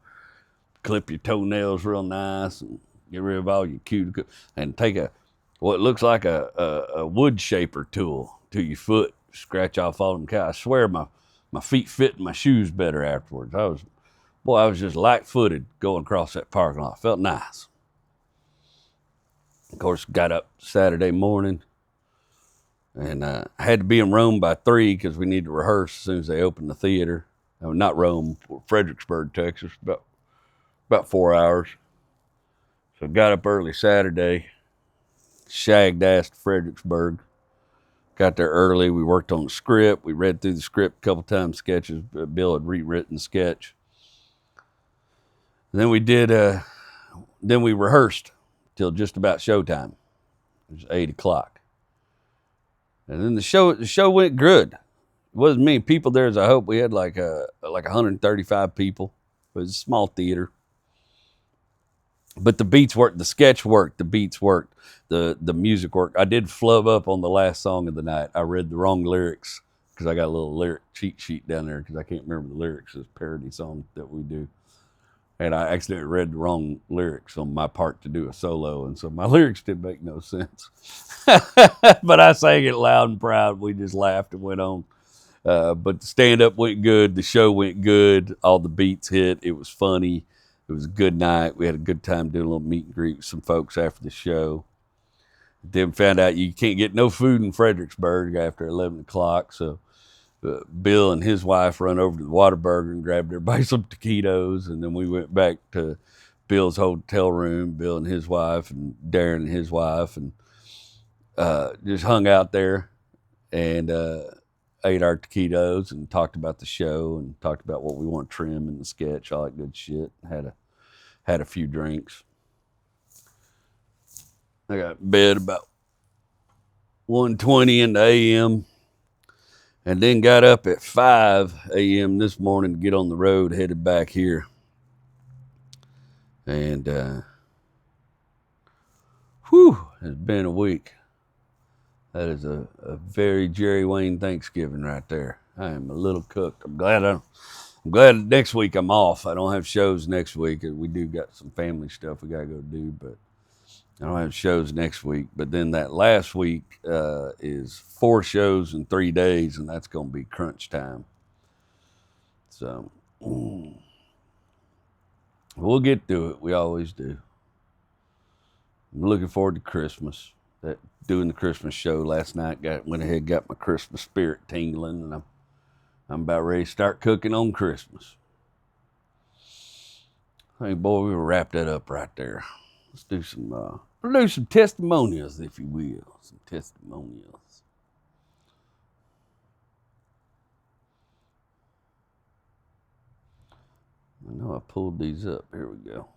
clip your toenails real nice, and get rid of all your cuticles, and take what looks like a wood shaper tool to your foot, scratch off all them cows. I swear my feet fit in my shoes better afterwards. I was just light-footed going across that parking lot. Felt nice. Of course, got up Saturday morning, and I had to be in Rome by 3 because we need to rehearse as soon as they open the theater. Not Rome, Fredericksburg, Texas, about 4 hours. So got up early Saturday, shagged ass to Fredericksburg. Got there early. We worked on the script. We read through the script a couple times, sketches. Bill had rewritten the sketch. And then we rehearsed till just about showtime. It was 8 o'clock. And then the show went good. It wasn't many people there as I hoped. We had like 135 people. It was a small theater. But the beats worked, the sketch worked, the beats worked, the music worked. I did flub up on the last song of the night. I read the wrong lyrics because I got a little lyric cheat sheet down there because I can't remember the lyrics. It's a parody song that we do. And I accidentally read the wrong lyrics on my part to do a solo, and so my lyrics didn't make no sense. But I sang it loud and proud. We just laughed and went on. But the stand-up went good. The show went good. All the beats hit. It was funny. It was a good night. We had a good time doing a little meet and greet with some folks after the show. Then found out you can't get no food in Fredericksburg after 11 o'clock. So Bill and his wife run over to the Whataburger and grabbed everybody some taquitos. And then we went back to Bill's hotel room, Bill and his wife and Darren and his wife, and just hung out there and ate our taquitos and talked about the show and talked about what we want to trim in the sketch, all that good shit. Had a few drinks. I got in bed about 1:20 in the a.m. and then got up at 5 a.m. this morning to get on the road, headed back here. And it's been a week. That is a very Jerry Wayne Thanksgiving right there. I am a little cooked. I'm glad next week I'm off. I don't have shows next week. We do got some family stuff we got to go do, but I don't have shows next week. But then that last week is 4 shows in 3 days, and that's going to be crunch time. So we'll get through it. We always do. I'm looking forward to Christmas. Doing the Christmas show last night, went ahead, got my Christmas spirit tingling, and I'm about ready to start cooking on Christmas. Hey, boy, we will wrap that up right there. Let's do some testimonials, if you will. Some testimonials. I know I pulled these up. Here we go.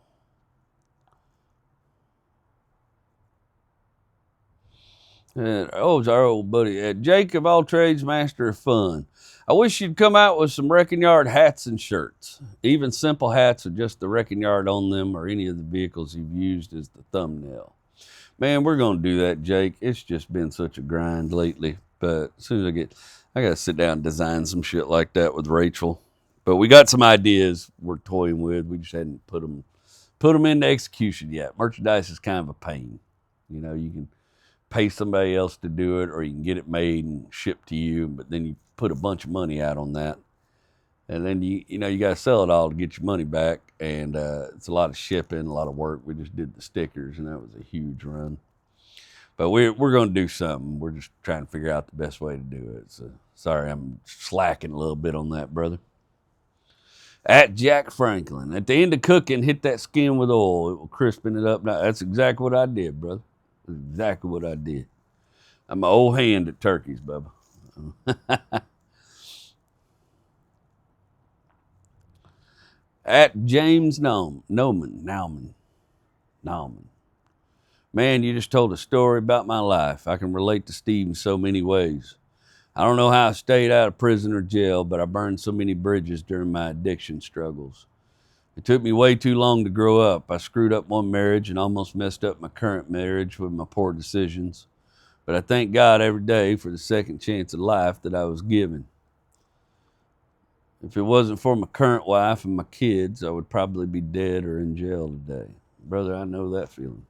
And it's our old buddy, Jake of All Trades, Master of Fun. I wish you'd come out with some Wrecking Yard hats and shirts. Even simple hats with just the Wrecking Yard on them or any of the vehicles you've used as the thumbnail. Man, we're going to do that, Jake. It's just been such a grind lately. But as soon as I got to sit down and design some shit like that with Rachel. But we got some ideas we're toying with. We just hadn't put them into execution yet. Merchandise is kind of a pain. You can pay somebody else to do it, or you can get it made and shipped to you, but then you put a bunch of money out on that. And then you got to sell it all to get your money back. And it's a lot of shipping, a lot of work. We just did the stickers, and that was a huge run. But we're going to do something. We're just trying to figure out the best way to do it. So sorry, I'm slacking a little bit on that, brother. At Jack Franklin, at the end of cooking, hit that skin with oil. It will crispen it up. Now, that's exactly what I did, brother. That's exactly what I did. I'm an old hand at turkeys, Bubba. At James Nauman. Man, you just told a story about my life. I can relate to Steve in so many ways. I don't know how I stayed out of prison or jail, but I burned so many bridges during my addiction struggles. It took me way too long to grow up. I screwed up one marriage and almost messed up my current marriage with my poor decisions. But I thank God every day for the second chance at life that I was given. If it wasn't for my current wife and my kids, I would probably be dead or in jail today. Brother, I know that feeling.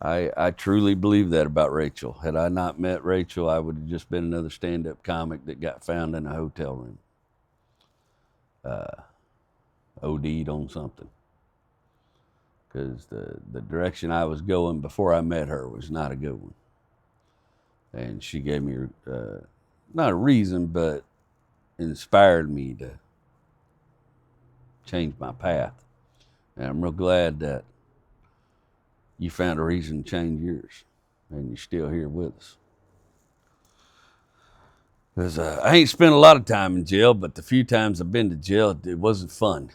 I truly believe that about Rachel. Had I not met Rachel, I would have just been another stand-up comic that got found in a hotel room. OD'd on something. Because the direction I was going before I met her was not a good one. And she gave me, not a reason, but inspired me to change my path. And I'm real glad that you found a reason to change yours, and you're still here with us. Because I ain't spent a lot of time in jail, but the few times I've been to jail, it wasn't fun.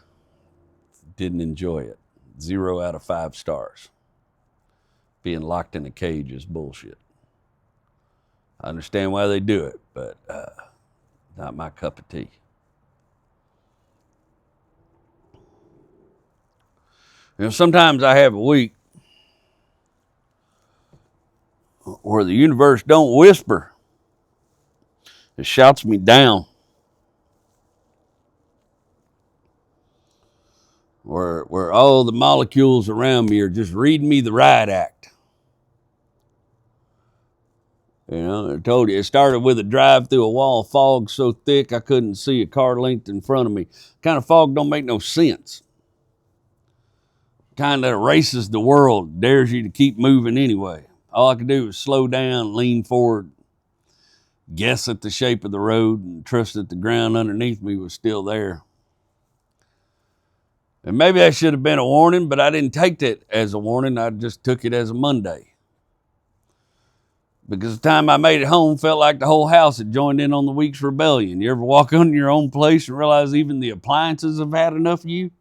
Didn't enjoy it. 0 out of 5 stars. Being locked in a cage is bullshit. I understand why they do it, but not my cup of tea. Sometimes I have a week where the universe don't whisper. It shouts me down. Where all the molecules around me are just reading me the riot act. I told you, it started with a drive through a wall of fog so thick I couldn't see a car length in front of me. Kind of fog don't make no sense. Kind of erases the world, dares you to keep moving anyway. All I could do was slow down, lean forward, guess at the shape of the road, and trust that the ground underneath me was still there. And maybe that should have been a warning, but I didn't take that as a warning. I just took it as a Monday. Because the time I made it home felt like the whole house had joined in on the week's rebellion. You ever walk into your own place and realize even the appliances have had enough of you?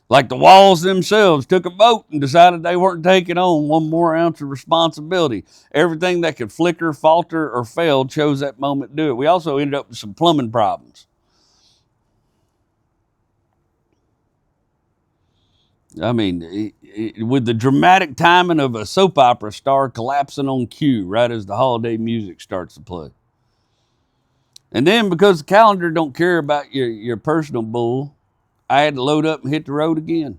Like the walls themselves took a vote and decided they weren't taking on one more ounce of responsibility. Everything that could flicker, falter, or fail chose that moment to do it. We also ended up with some plumbing problems. I mean, with the dramatic timing of a soap opera star collapsing on cue right as the holiday music starts to play. And then because the calendar don't care about your personal bull, I had to load up and hit the road again.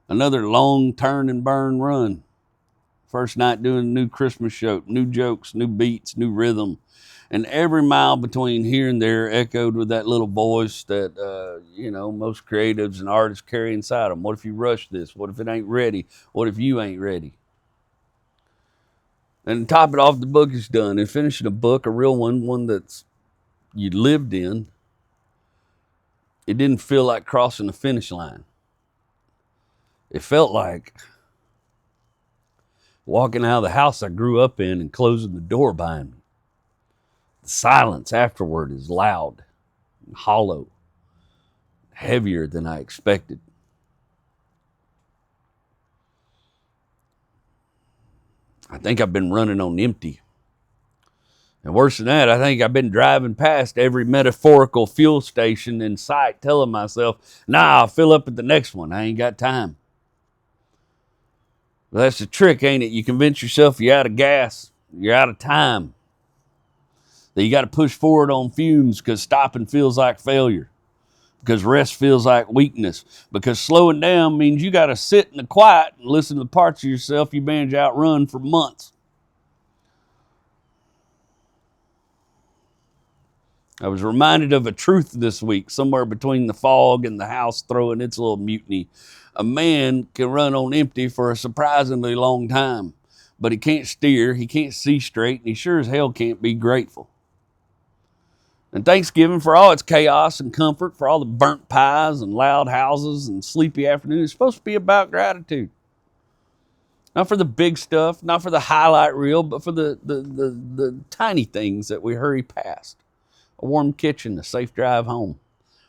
Another long turn and burn run. First night doing a new Christmas show, new jokes, new beats, new rhythm. And every mile between here and there echoed with that little voice that, most creatives and artists carry inside them. What if you rush this? What if it ain't ready? What if you ain't ready? And to top it off, the book is done. And finishing a book, a real one that's you lived in, it didn't feel like crossing the finish line. It felt like walking out of the house I grew up in and closing the door behind me. The silence afterward is loud and hollow, heavier than I expected. I think I've been running on empty. And worse than that, I think I've been driving past every metaphorical fuel station in sight, telling myself, nah, I'll fill up at the next one. I ain't got time. But that's the trick, ain't it? You convince yourself you're out of gas, you're out of time, that you got to push forward on fumes because stopping feels like failure. because rest feels like weakness, because slowing down means you got to sit in the quiet and listen to the parts of yourself you managed to outrun for months. I was reminded of a truth this week, somewhere between the fog and the house throwing its little mutiny. A man can run on empty for a surprisingly long time, but he can't steer, he can't see straight, and he sure as hell can't be grateful. And Thanksgiving, for all its chaos and comfort, for all the burnt pies and loud houses and sleepy afternoons, is supposed to be about gratitude. Not for the big stuff, not for the highlight reel, but for the tiny things that we hurry past. A warm kitchen, a safe drive home,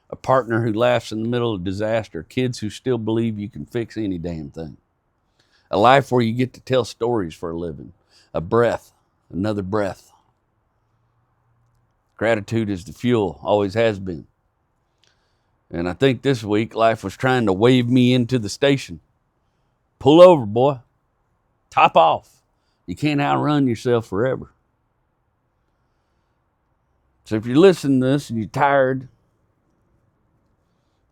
a partner who laughs in the middle of disaster, kids who still believe you can fix any damn thing, a life where you get to tell stories for a living, a breath, another breath. Gratitude is the fuel, always has been. And I think this week life was trying to wave me into the station. Pull over, boy. Top off. You can't outrun yourself forever. So if you're listening to this and you're tired,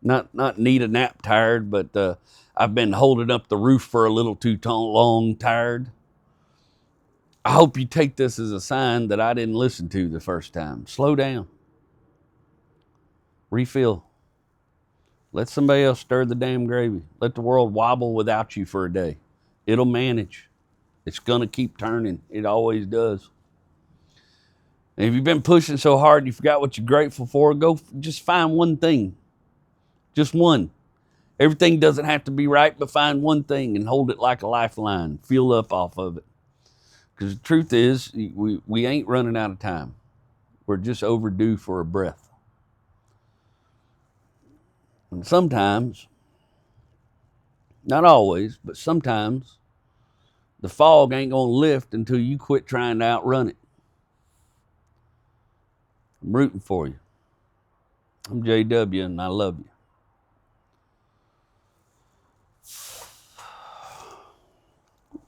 not need a nap tired, but I've been holding up the roof for a little too long tired, I hope you take this as a sign that I didn't listen to the first time. Slow down. Refill. Let somebody else stir the damn gravy. Let the world wobble without you for a day. It'll manage. It's going to keep turning. It always does. And if you've been pushing so hard you forgot what you're grateful for, go just find one thing. Just one. Everything doesn't have to be right, but find one thing and hold it like a lifeline. Fuel up off of it. Because the truth is, we ain't running out of time. We're just overdue for a breath. And sometimes, not always, but sometimes, the fog ain't going to lift until you quit trying to outrun it. I'm rooting for you. I'm JW, and I love you.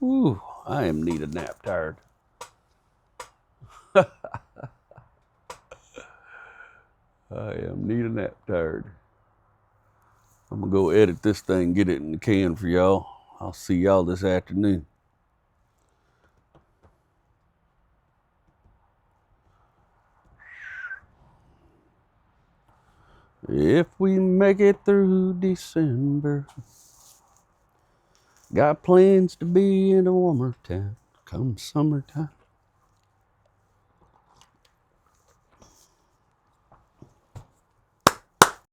Ooh, I am need a nap tired. I am need a nap tired. I'm going to go edit this thing, get it in the can for y'all. I'll see y'all this afternoon. If we make it through December, got plans to be in a warmer town come summertime.